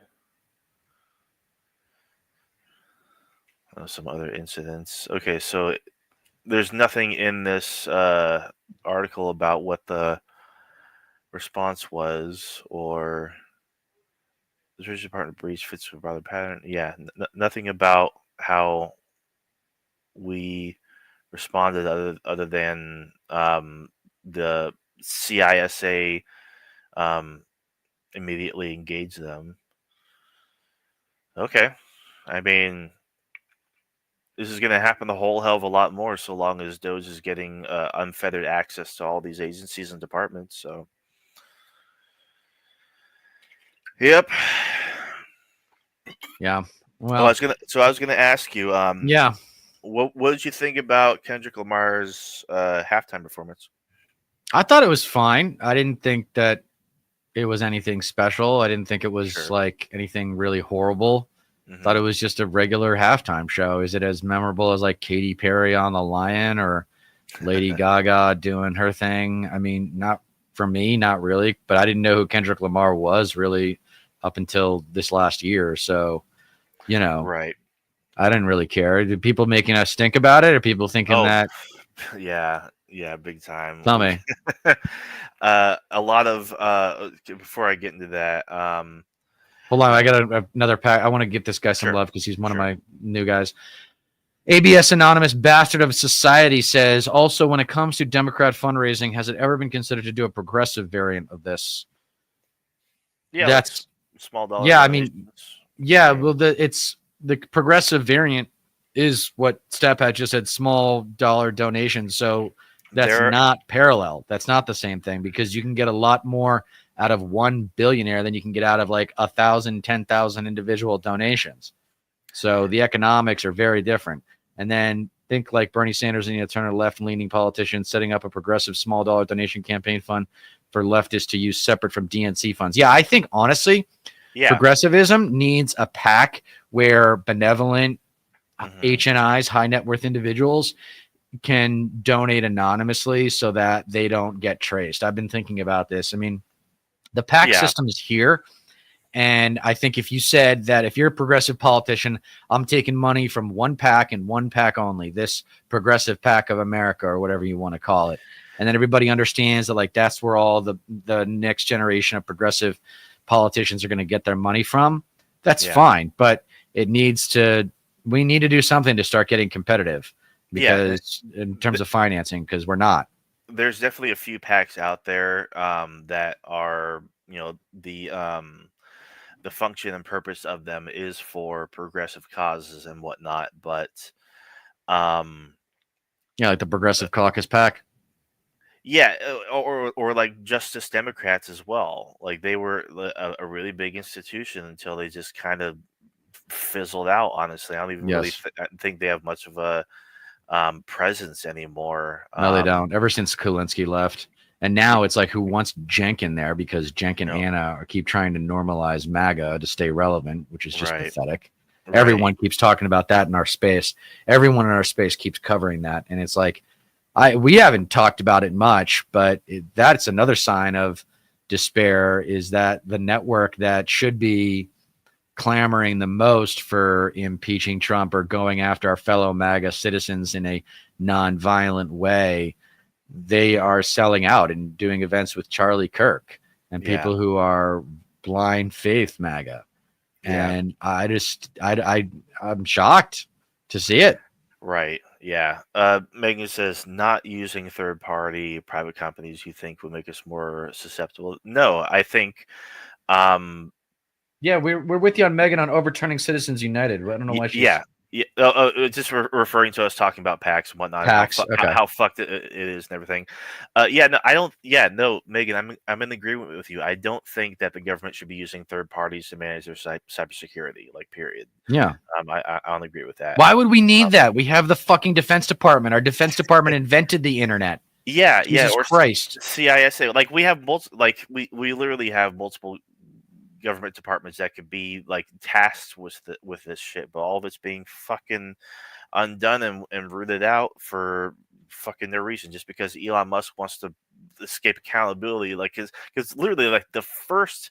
Some other incidents. Okay, so there's nothing in this article about what the response was, or the Treasury Department breach fits with brother pattern. Yeah, nothing about how we responded other than the CISA immediately engaged them. Okay, I mean, this is going to happen a whole hell of a lot more so long as Doge is getting unfettered access to all these agencies and departments. So, yep. Yeah. Well, I was gonna ask you. Yeah. What did you think about Kendrick Lamar's halftime performance? I thought it was fine. I didn't think that it was anything special. I didn't think it was like anything really horrible. Thought it was just a regular halftime show. Is it as memorable as like Katy Perry on The Lion or Lady Gaga doing her thing? I mean, not for me, not really. But I didn't know who Kendrick Lamar was really up until this last year. So, you know, right. I didn't really care. Did people making us stink about it, or people thinking that? Yeah, big time. Tell me. A lot of before I get into that. Hold on, I got another pack. I want to give this guy some love because he's one of my new guys. ABS Anonymous Bastard of Society says, also, when it comes to Democrat fundraising, has it ever been considered to do a progressive variant of this? Yeah, That's like small dollar. yeah. I donations. mean, yeah. Well, the progressive variant is what StatPat just said, small dollar donations. So that's not parallel. That's not the same thing, because you can get a lot more out of one billionaire than you can get out of like 1,000, 10,000 individual donations. So the economics are very different. And then think like Bernie Sanders and the alternative left-leaning politicians setting up a progressive small dollar donation campaign fund for leftists to use separate from DNC funds. Yeah, I think honestly, progressivism needs a PAC where benevolent HNIs, high net worth individuals, can donate anonymously so that they don't get traced. I've been thinking about this. I mean, the PAC system is here. And I think if you said that if you're a progressive politician, I'm taking money from one PAC and one PAC only, this progressive PAC of America or whatever you want to call it. And then everybody understands that like that's where all the next generation of progressive politicians are going to get their money from. That's fine. But we need to do something to start getting competitive because in terms of financing, because we're not. There's definitely a few PACs out there that are, the function and purpose of them is for progressive causes and whatnot, but like the Progressive Caucus PAC. Yeah, or like Justice Democrats as well. Like they were a really big institution until they just kind of fizzled out. Honestly, I don't even really think they have much of a presence anymore. No, they don't. Ever since Kulinski left. And now it's like, who wants Cenk in there? Because Cenk and Anna keep trying to normalize MAGA to stay relevant, which is just pathetic. Everyone keeps talking about that in our space. Everyone in our space keeps covering that. And it's like, we haven't talked about it much, but that's another sign of despair, is that the network that should be clamoring the most for impeaching Trump or going after our fellow MAGA citizens in a nonviolent way, they are selling out and doing events with Charlie Kirk and people who are blind faith MAGA. And I'm shocked to see it. Right. Yeah. Megan says, not using third party private companies you think would make us more susceptible. No, I think yeah, we're with you on Megan on overturning Citizens United. I don't know why she's just referring to us talking about PACs and whatnot, how fucked it is and everything. No, Megan, I'm in agreement with you. I don't think that the government should be using third parties to manage their cybersecurity, like, period. Yeah. I don't agree with that. Why would we need that? We have the fucking Defense Department. Our Defense Department invented the internet. Jesus Christ. CISA. Like, we have we literally have multiple government departments that could be like tasked with this shit, but all of it's being fucking undone and rooted out for fucking no reason, just because Elon Musk wants to escape accountability. Like, because literally, like, the first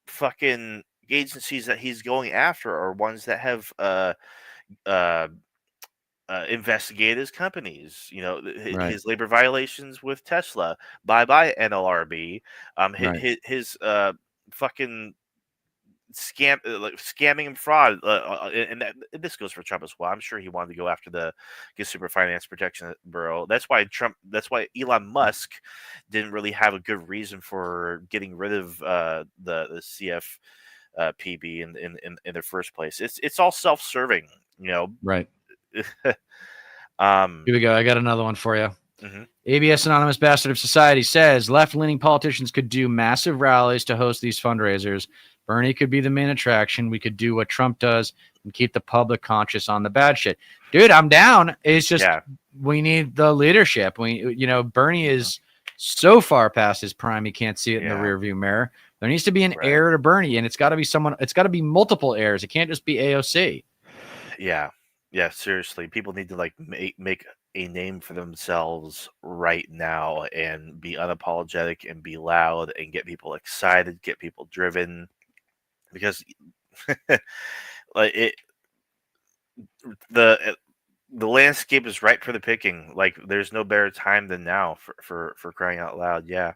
fucking agencies that he's going after are ones that have investigate his companies, his labor violations with Tesla. Bye NLRB. His fucking scamming and fraud, and this goes for Trump as well. I'm sure he wanted to go after the Consumer Finance Protection Bureau. That's why Elon Musk didn't really have a good reason for getting rid of the CFPB in the first place. It's all self-serving, Right. Here we go. I got another one for you. ABS Anonymous Bastard of Society says left-leaning politicians could do massive rallies to host these fundraisers. Bernie could be the main attraction. We could do what Trump does and keep the public conscious on the bad shit. Dude, I'm down. It's just we need the leadership. Bernie is so far past his prime, he can't see it in the rearview mirror. There needs to be an heir to Bernie, and it's got to be someone. It's got to be multiple heirs. It can't just be AOC. Yeah, seriously. People need to make a name for themselves right now and be unapologetic and be loud and get people excited, get people driven, because the landscape is ripe for the picking. Like, there's no better time than now for crying out loud. Yeah.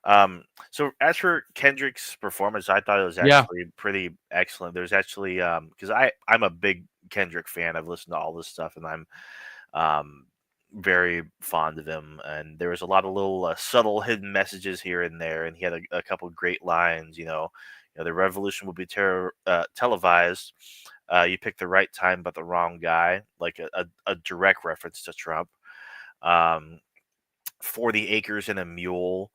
So as for Kendrick's performance, I thought it was Yeah. actually pretty excellent. There's actually because I'm a big Kendrick fan. I've listened to all this stuff, and I'm um very fond of him. And there was a lot of little subtle hidden messages here and there, and he had a couple of great lines. The revolution will be televised. You picked the right time, but the wrong guy. Like a direct reference to Trump. Um, 40 acres and a mule.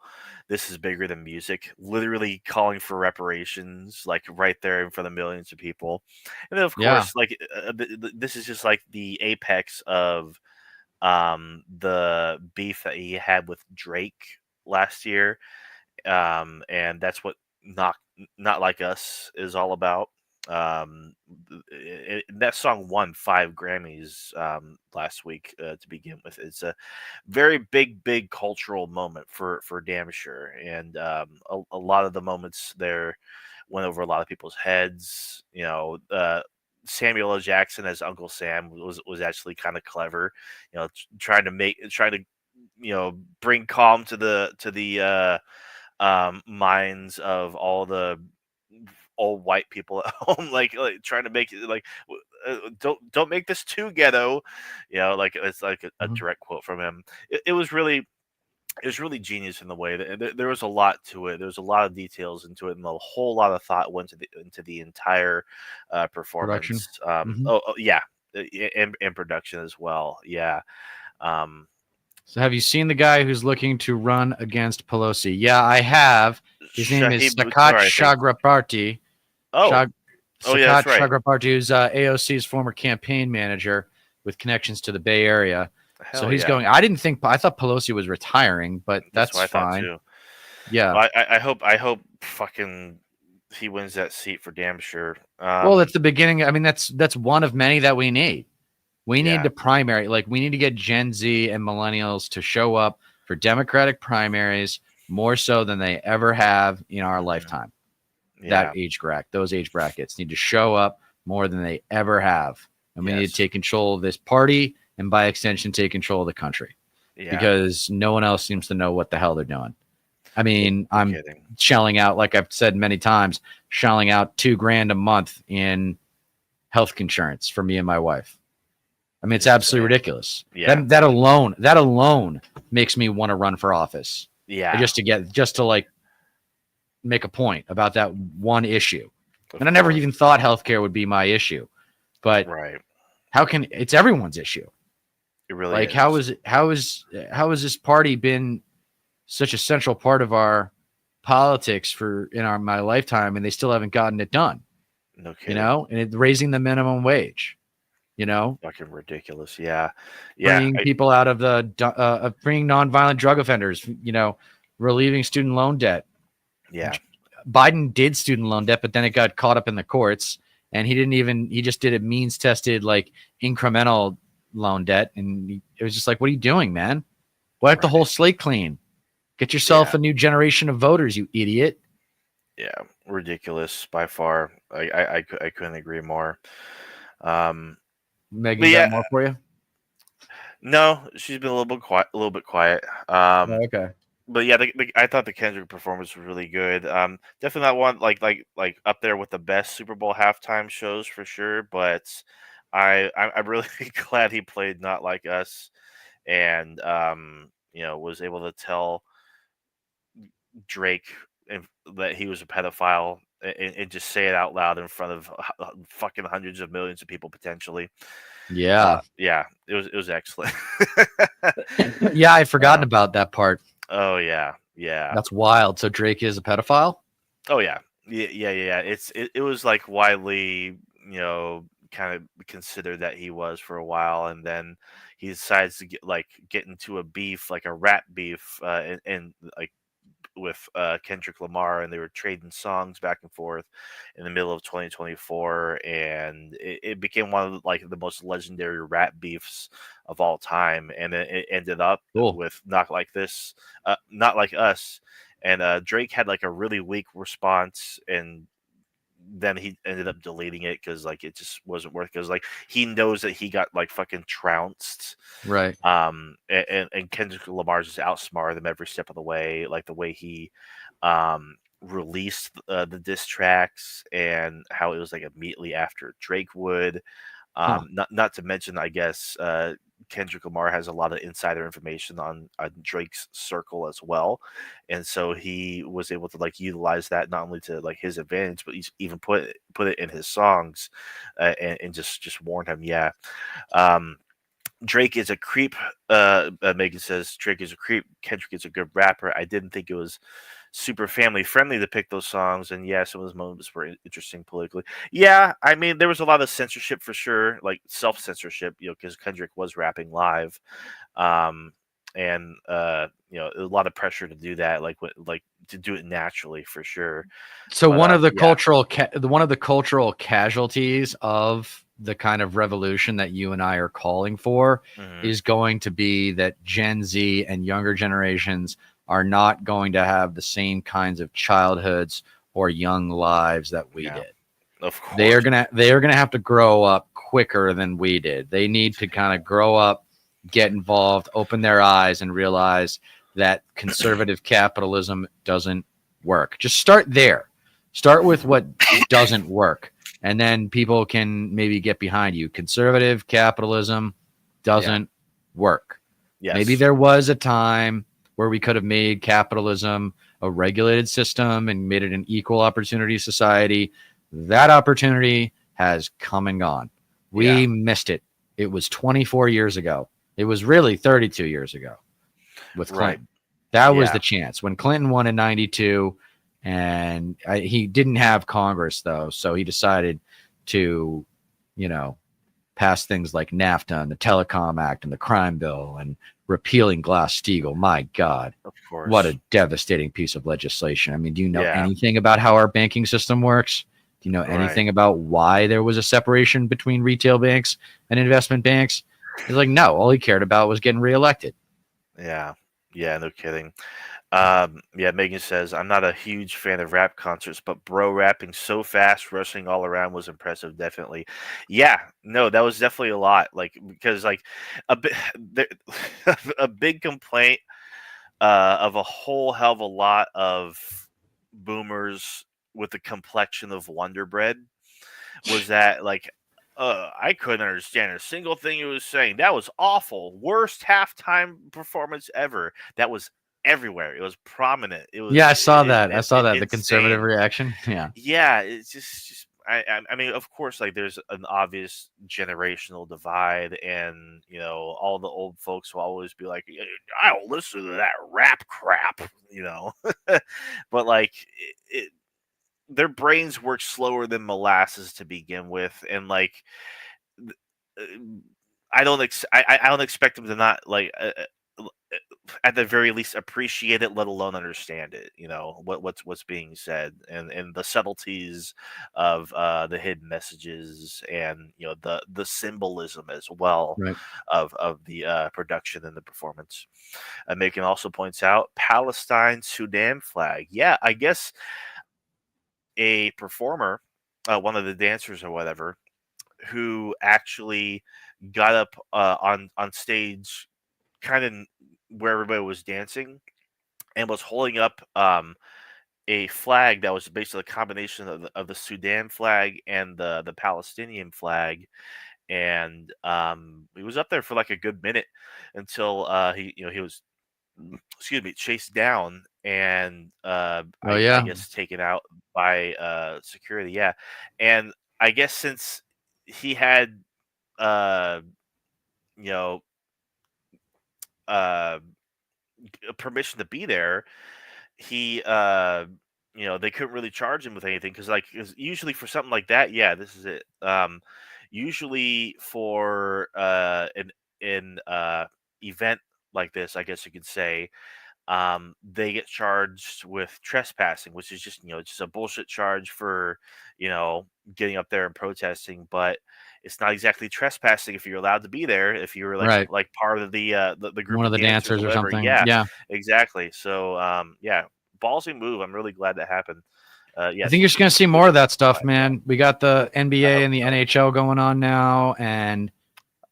This is bigger than music. Literally calling for reparations, like right there in front of millions of people. And then, of Yeah. course, like this is just like the apex of the beef that he had with Drake last year. And that's what not like us is all about. That song won 5 Grammys last week to begin with. It's a very big cultural moment for damn sure, and a lot of the moments there went over a lot of people's heads. Samuel L. Jackson as Uncle Sam was actually kind of clever, trying to bring calm to the minds of all the old white people at home, like trying to make it like don't make this too ghetto, like it's like a Mhm. direct quote from him. It was really genius in the way that there was a lot to it. There was a lot of details into it, and a whole lot of thought went into the entire Production. performance. Mhm. Yeah, and production as well. Yeah. Um, So have you seen the guy who's looking to run against Pelosi? Yeah, I have. His name is Shahid Sakat Buttar, I think. Chakrabarti. Oh, Shag- oh yeah, that's Sakat right. Chakrabarti, who's AOC's former campaign manager with connections to the Bay Area. So Hell he's yeah. going. I thought Pelosi was retiring, but That's that's what I thought fine. too. Yeah. Well, I hope fucking he wins that seat for damn sure. Well, that's the beginning. I mean, that's one of many that we need. We need Yeah. to primary, like we need to get Gen Z and millennials to show up for Democratic primaries more so than they ever have in our Mhm. lifetime. Yeah. Those age brackets need to show up more than they ever have. And we need to Yes. take control of this party and by extension take control of the country Yeah. because no one else seems to know what the hell they're doing. I mean, No I'm kidding. shelling out, like I've said many times, shelling out $2,000 a month in health insurance for me and my wife. I mean, it's absolutely Insane. ridiculous. Yeah. That alone makes me want to run for office. Yeah. Just to like make a point about that one issue. Of And I never course. even thought healthcare would be my issue. But Right. it's everyone's issue. It really Like is. how is this party been such a central part of our politics for my lifetime and they still haven't gotten it done, No kidding. and raising the minimum wage, Fucking ridiculous. Yeah. Yeah. bringing people out of bringing nonviolent drug offenders, relieving student loan debt. Yeah. Biden did student loan debt, but then it got caught up in the courts, and he just did a means tested, like incremental loan debt, and it was just like, what are you doing, man? Wipe the Right. whole slate clean. Get yourself Yeah. a new generation of voters, you idiot. Yeah. Ridiculous by far. I couldn't agree more. Megan But got yeah, more for you? no, she's been a little bit quiet. A little bit quiet. Okay. But yeah, I thought the Kendrick performance was really good. Definitely not one like up there with the best Super Bowl halftime shows for sure. But I'm really glad he played Not Like Us, and was able to tell Drake that he was a pedophile and just say it out loud in front of fucking hundreds of millions of people potentially. Yeah. Yeah, it was excellent. Yeah, I'd forgotten Um, about that part. oh yeah, yeah. That's wild. So Drake is a pedophile? Oh yeah, yeah. It was like widely, kind of considered that he was for a while, and then he decides to get into a beef, like a rap beef, and like with Kendrick Lamar, and they were trading songs back and forth in the middle of 2024, and it became one of the most legendary rap beefs of all time, and then it ended up Cool. with Not Like Us, and Drake had like a really weak response and then he ended up deleting it because like it just wasn't worth. Because like he knows that he got like fucking trounced. Right. And Kendrick Lamar just outsmarted him every step of the way. Like the way he released the diss tracks and how it was like immediately after Drake would. Not to mention, I guess Kendrick Lamar has a lot of insider information on Drake's circle as well, and so he was able to like utilize that not only to like his advantage, but he's even put it in his songs, and just warned him, yeah. Drake is a creep. Megan says Drake is a creep. Kendrick is a good rapper. I didn't think it was super family friendly to pick those songs, and yeah, some of those moments were interesting politically. Yeah, I mean, there was a lot of censorship for sure, like self censorship, because Kendrick was rapping live, and a lot of pressure to do that, like to do it naturally for sure. So But, one of the yeah. one of the cultural casualties of the kind of revolution that you and I are calling for Mhm. is going to be that Gen Z and younger generations are not going to have the same kinds of childhoods or young lives that we Yeah. did. Of course. They are gonna have to grow up quicker than we did. They need to kind of grow up, get involved, open their eyes, and realize that conservative capitalism doesn't work. Just start there. Start with what doesn't work, and then people can maybe get behind you. Conservative capitalism doesn't work. Yes. Maybe there was a time where we could have made capitalism a regulated system and made it an equal opportunity society. That opportunity has come and gone. We missed it. It was 24 years ago. It was really 32 years ago with Clinton. Right. That was the chance. When Clinton won in 92, and he didn't have Congress, though, so he decided to, pass things like NAFTA and the Telecom Act and the Crime Bill and repealing Glass-Steagall. My God, Of course. what a devastating piece of legislation. I mean, do you know Yeah. anything about how our banking system works? Do you know anything about why there was a separation between retail banks and investment banks? He's like, no, all he cared about was getting reelected. Yeah. Yeah, no kidding. Megan says, I'm not a huge fan of rap concerts, but bro rapping so fast, rushing all around was impressive, definitely. Yeah, no, that was definitely a lot. Like, because like a bit a big complaint of a whole hell of a lot of boomers with the complexion of Wonder Bread was that like I couldn't understand a single thing he was saying. That was awful. Worst halftime performance ever. That was everywhere. It was prominent. It was Yeah, I saw that. I saw that. The insane. conservative reaction. Yeah. Yeah, it's just I mean, of course, like there's an obvious generational divide, and all the old folks will always be like, I don't listen to that rap crap, but like their brains work slower than molasses to begin with, and like uh, I don't expect them to not like at the very least appreciate it, let alone understand it. What's being said, and the subtleties of the hidden messages, and the symbolism as well Right. of the production and the performance. Macon also points out Palestine Sudan flag. Yeah, I guess a performer, one of the dancers or whatever, who actually got up on stage, kind of where everybody was dancing, and was holding up a flag that was basically a combination of the Sudan flag and the Palestinian flag, and he was up there for like a good minute until he was, excuse me, chased down and I guess taken out by security. Yeah, and I guess since he had uh you know uh permission to be there, he they couldn't really charge him with anything, because like 'cause usually for something like that, yeah, this is it. Usually for an event like this, I guess you could say, they get charged with trespassing, which is just a bullshit charge for you know getting up there and protesting. But it's not exactly trespassing if you're allowed to be there, if you were Right. like part of the group One of of the dancers or dancers or whatever. something. Yeah, Yeah. exactly. So yeah, ballsy move. I'm really glad that happened. Yeah, I think you're just going to see more of that stuff, man. We got the NBA and the NHL going on now, and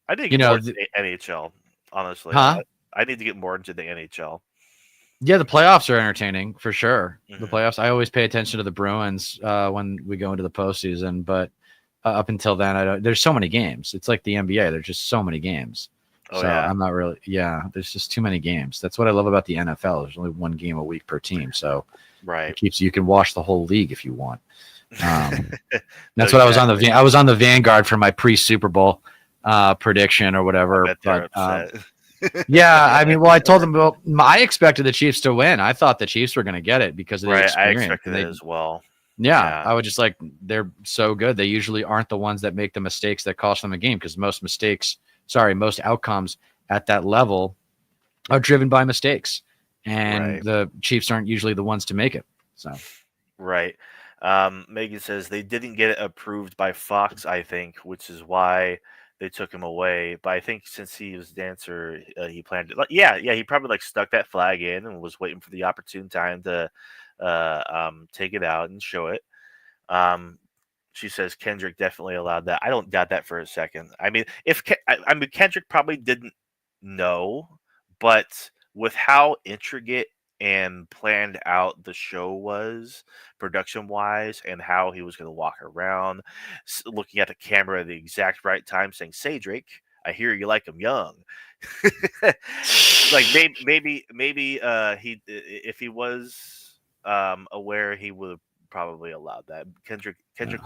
I need to get more into the NHL. Honestly, I need to get more into the NHL. Yeah, the playoffs are entertaining for sure. Mm-hmm. The playoffs. I always pay attention to the Bruins when we go into the postseason, but up until then, I don't. There's so many games. It's like the NBA. There's just so many games. I'm not really. Yeah, there's just too many games. That's what I love about the NFL. There's only one game a week per team, so it keeps you can watch the whole league if you want. That's what I was on the. I was on the Vanguard for my pre-Super Bowl prediction or whatever. Yeah, I mean, well, I told them, well, I expected the Chiefs to win. I thought the Chiefs were going to get it because of the experience. I expected it as well. Yeah, I would just they're so good. They usually aren't the ones that make the mistakes that cost them a game because most outcomes at that level are driven by mistakes, and the Chiefs aren't usually the ones to make it. So, right. Megan says they didn't get it approved by Fox, I think, which is why they took him away. But I think since he was a dancer, he planned it. He probably stuck that flag in and was waiting for the opportune time to take it out and show it. She says Kendrick definitely allowed that. I don't doubt that for a second. I mean, Kendrick probably didn't know, but with how intricate and planned out the show was production wise and how he was going to walk around looking at the camera at the exact right time saying, "Say, Drake, I hear you like him young." maybe he, if he was aware, he would have probably allowed that. Kendrick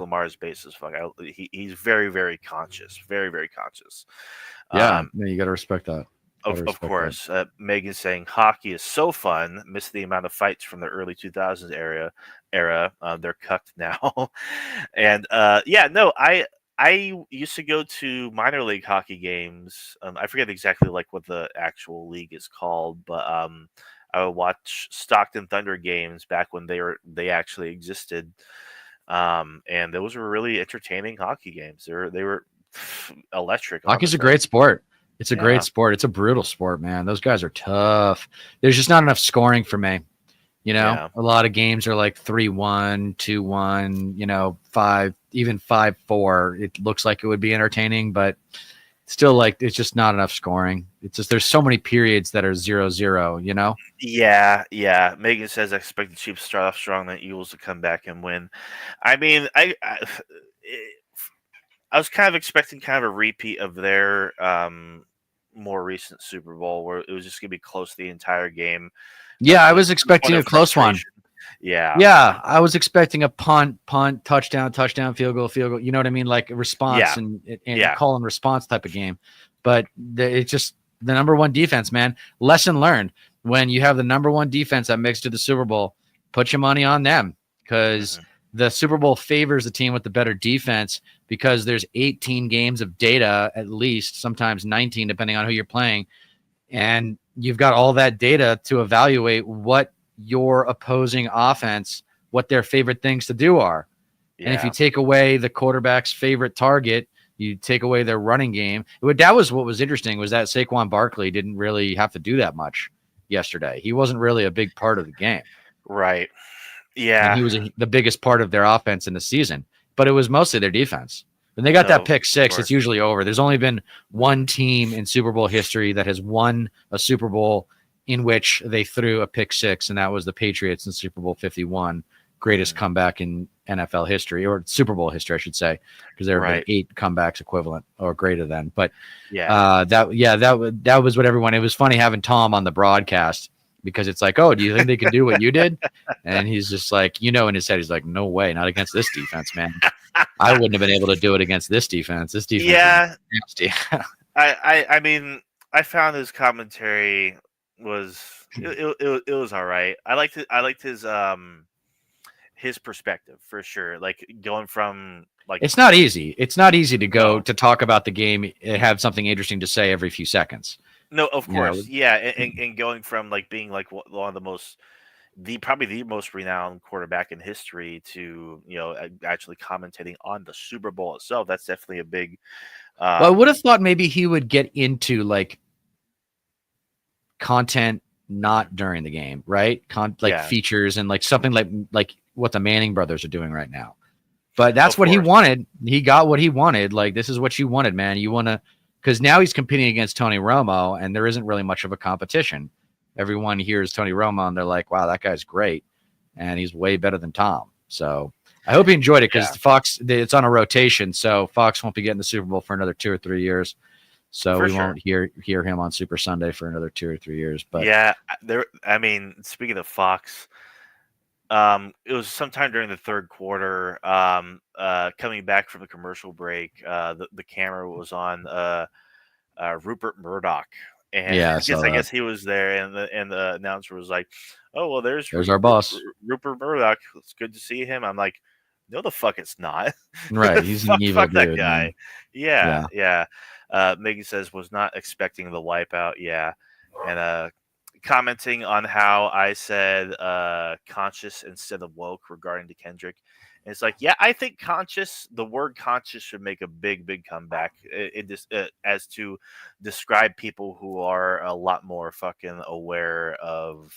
Lamar is base as fuck. He's very, very conscious, very, very conscious. You got to respect that. Of course. Megan's saying hockey is so fun. Miss the amount of fights from the early 2000s era. They're cucked now. And I used to go to minor league hockey games. I forget exactly what the actual league is called, but I would watch Stockton Thunder games back when they actually existed. And those were really entertaining hockey games. They were electric. Hockey's a great sport. It's a great sport. It's a brutal sport, man. Those guys are tough. There's just not enough scoring for me. A lot of games are 3-1, 2-1, 5, even 5-4. It looks like it would be entertaining, but still it's just not enough scoring. It's just, there's so many periods that are 0-0, Yeah. Megan says, I expect the Chiefs to start off strong, then Eagles to come back and win. I mean, I was kind of expecting kind of a repeat of their more recent Super Bowl where it was just going to be close the entire game. Yeah, I was expecting a close one. Yeah, I was expecting a punt, touchdown, field goal. You know what I mean? Like a response and call and response type of game. But it's just the number one defense, man. Lesson learned. When you have the number one defense that makes it to the Super Bowl, put your money on them because the Super Bowl favors the team with the better defense because there's 18 games of data, at least, sometimes 19, depending on who you're playing. And you've got all that data to evaluate what your opposing offense, what their favorite things to do are. Yeah. And if you take away the quarterback's favorite target, you take away their running game. That was what was interesting, was that Saquon Barkley didn't really have to do that much yesterday. He wasn't really a big part of the game. Right. Yeah. And he was the biggest part of their offense in the season, but it was mostly their defense. When they got that pick six, it's usually over. There's only been one team in Super Bowl history that has won a Super Bowl in which they threw a pick six, and that was the Patriots in Super Bowl 51. Greatest comeback in NFL history, or Super Bowl history, I should say, because there have been 8 comebacks equivalent or greater than. But that was what everyone. It was funny having Tom on the broadcast because it's like, oh, do you think they can do what you did? And he's just like, in his head, he's like, no way, not against this defense, man. I wouldn't have been able to do it against this defense. This defense, is nasty. I mean, I found his commentary was it was all right. I liked his perspective for sure. Like going from it's not easy. It's not easy to go to talk about the game and have something interesting to say every few seconds. No, of course, and going from being one of probably the most renowned quarterback in history to actually commentating on the Super Bowl itself. That's definitely a big. Well, I would have thought maybe he would get into content not during the game, right? Features and something like what the Manning brothers are doing right now. But that's Of what he course. wanted. He got what he wanted. Like, this is what you wanted, man. You want to, because now he's competing against Tony Romo, and there isn't really much of a competition. Everyone hears Tony Romo, and they're like, wow, that guy's great. And he's way better than Tom. So I hope he enjoyed it, because Fox, it's on a rotation. So Fox won't be getting the Super Bowl for another 2 or 3 years. So we won't hear him on Super Sunday for another 2 or 3 years. But yeah, I mean, speaking of Fox, it was sometime during the third quarter, coming back from the commercial break. The camera was on Rupert Murdoch, and yeah, I guess he was there, and the announcer was like, "Oh well, there's our boss, Rupert Murdoch. It's good to see him." I'm like, "No, the fuck, it's not." Right? He's an evil fuck dude, that guy. man. Yeah. Megan says was not expecting the wipeout. Yeah, and commenting on how I said conscious instead of woke regarding to Kendrick. And it's like, yeah, I think the word conscious should make a big comeback as to describe people who are a lot more fucking aware of,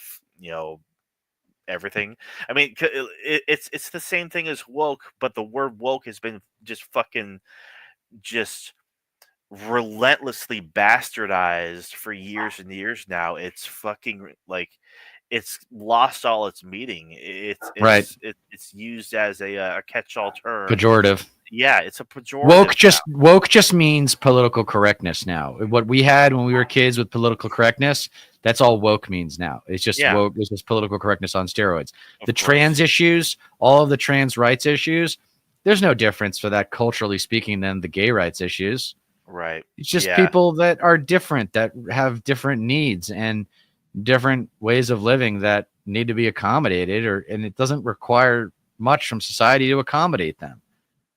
everything. I mean, it's the same thing as woke, but the word woke has been just fucking just relentlessly bastardized for years and years now. It's fucking like it's lost all its meaning. It's used as a catch-all term. Pejorative. Yeah, it's a pejorative. Woke just means political correctness now. What we had when we were kids with political correctness, that's all woke means now. It's just woke. It's just political correctness on steroids. The trans issues, all of the trans rights issues, there's no difference for that culturally speaking than the gay rights issues. Right. It's just people that are different, that have different needs and different ways of living that need to be accommodated, and it doesn't require much from society to accommodate them.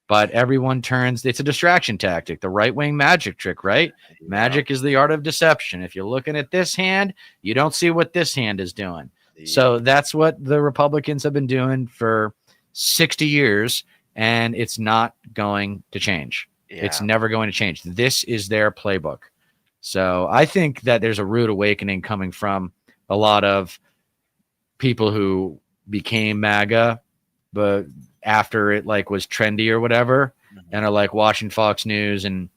But everyone it's a distraction tactic, the right-wing magic trick, right? Yeah. Magic is the art of deception. If you're looking at this hand, you don't see what this hand is doing. Yeah. So that's what the Republicans have been doing for 60 years, and it's not going to change. Yeah. It's never going to change. This is their playbook. So I think that there's a rude awakening coming from a lot of people who became MAGA, but after it was trendy or whatever, and are watching Fox News, and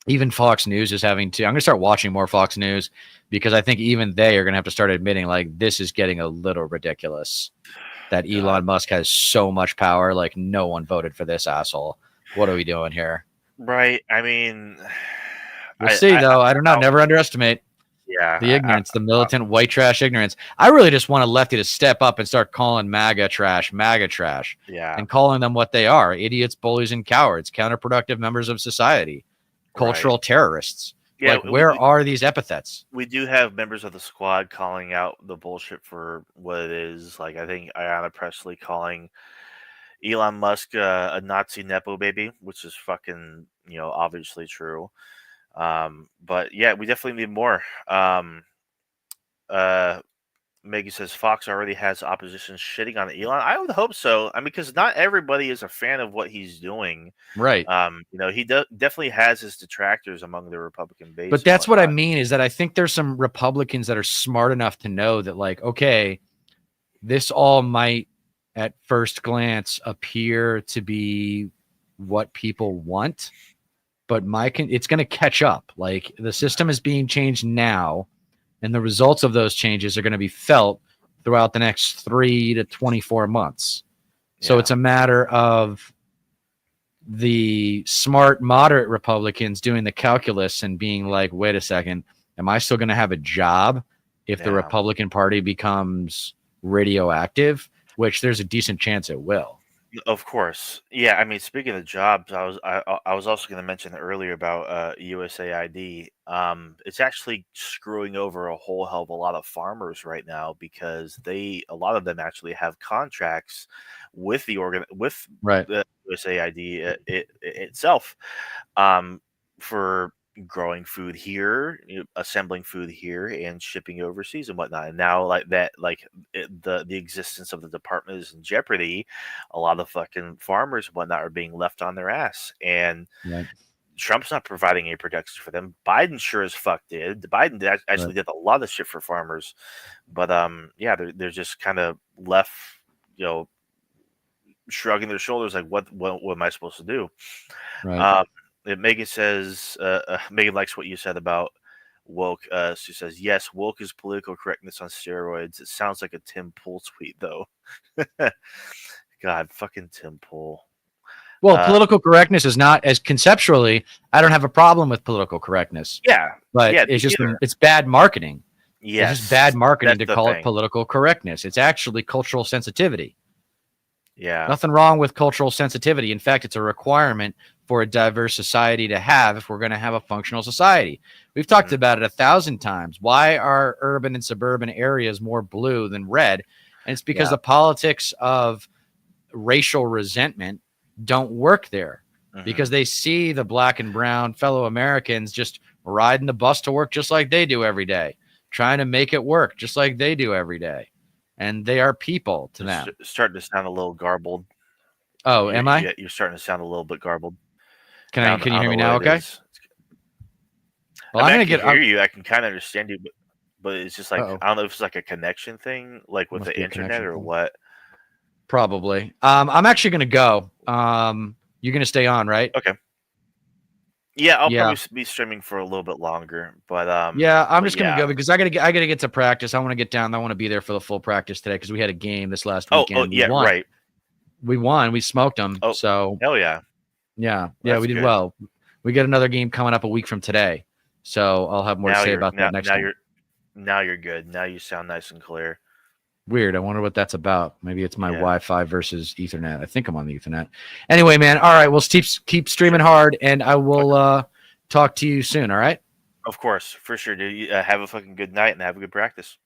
even Fox News is I'm going to start watching more Fox News, because I think even they are going to have to start admitting this is getting a little ridiculous, that Elon Musk has so much power. No one voted for this asshole. What are we doing here? Right. I mean, we'll see, though. I don't know. Never underestimate the ignorance, the militant white trash ignorance. I really just want a lefty to step up and start calling MAGA trash, and calling them what they are: idiots, bullies, and cowards, counterproductive members of society, cultural terrorists. Yeah, where are these epithets? We do have members of the squad calling out the bullshit for what it is. I think Ayanna Presley calling Elon Musk a Nazi nepo baby, which is fucking, obviously true. But yeah, we definitely need more. Maggie says Fox already has opposition shitting on Elon. I would hope so. I mean, because not everybody is a fan of what he's doing. Right. He definitely has his detractors among the Republican base. But that's what I mean, is that I think there's some Republicans that are smart enough to know that, okay, this all might at first glance appear to be what people want, but it's going to catch up. The system is being changed now, and the results of those changes are going to be felt throughout the next 3 to 24 months. Yeah. So it's a matter of the smart, moderate Republicans doing the calculus and being like, wait a second, am I still going to have a job if the Republican Party becomes radioactive? Which there's a decent chance it will. Of course. Yeah, I mean, speaking of jobs, I was also going to mention earlier about USAID. It's actually screwing over a whole hell of a lot of farmers right now, because a lot of them actually have contracts with the USAID itself, for growing food here, assembling food here, and shipping overseas and whatnot. And now, the existence of the department is in jeopardy. A lot of fucking farmers and whatnot are being left on their ass, and Trump's not providing any protections for them. Biden sure as fuck did. Biden actually did a lot of shit for farmers, but they're just kind of left, shrugging their shoulders like, what am I supposed to do? Right. Megan says, Megan likes what you said about woke. She says, yes, woke is political correctness on steroids. It sounds like a Tim Pool tweet, though. God, fucking Tim Pool. Well, political correctness is not as conceptually. I don't have a problem with political correctness. Yeah, but yeah, it's just either. it's bad marketing. Yes, it's just bad marketing that's to call thing. it political correctness. It's actually cultural sensitivity. Yeah, nothing wrong with cultural sensitivity. In fact, it's a requirement for a diverse society to have if we're going to have a functional society. We've talked about it 1,000 times. Why are urban and suburban areas more blue than red? And it's because the politics of racial resentment don't work there, because they see the black and brown fellow Americans just riding the bus to work just like they do every day, trying to make it work just like they do every day. And they are people to them. Starting to sound a little garbled. Oh, am I? Yeah, you're starting to sound a little bit garbled. Can you hear me now? Okay. Well, I can hear you. I can kind of understand you, but it's just like, I don't know if it's like a connection thing, like with the internet or what. Probably. I'm actually going to go. You're going to stay on, right? Okay. Yeah, I'll probably be streaming for a little bit longer, but yeah, I'm just gonna go because I gotta get to practice. I want to get down. I want to be there for the full practice today because we had a game this last weekend. Oh yeah, right. We won. We smoked them. Oh, so hell yeah. Yeah, we did well. We got another game coming up a week from today, so I'll have more to say about that next time. Now you're good. Now you sound nice and clear. Weird. I wonder what that's about. Maybe it's my Wi-Fi versus Ethernet. I think I'm on the Ethernet. Anyway, man. All right. We'll keep streaming hard, and I will talk to you soon. All right. Of course, for sure, dude. Have a fucking good night and have a good practice.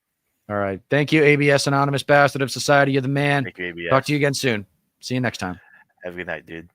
All right. Thank you, ABS Anonymous Bastard of Society. You're the man. Thank you, ABS. Talk to you again soon. See you next time. Have a good night, dude.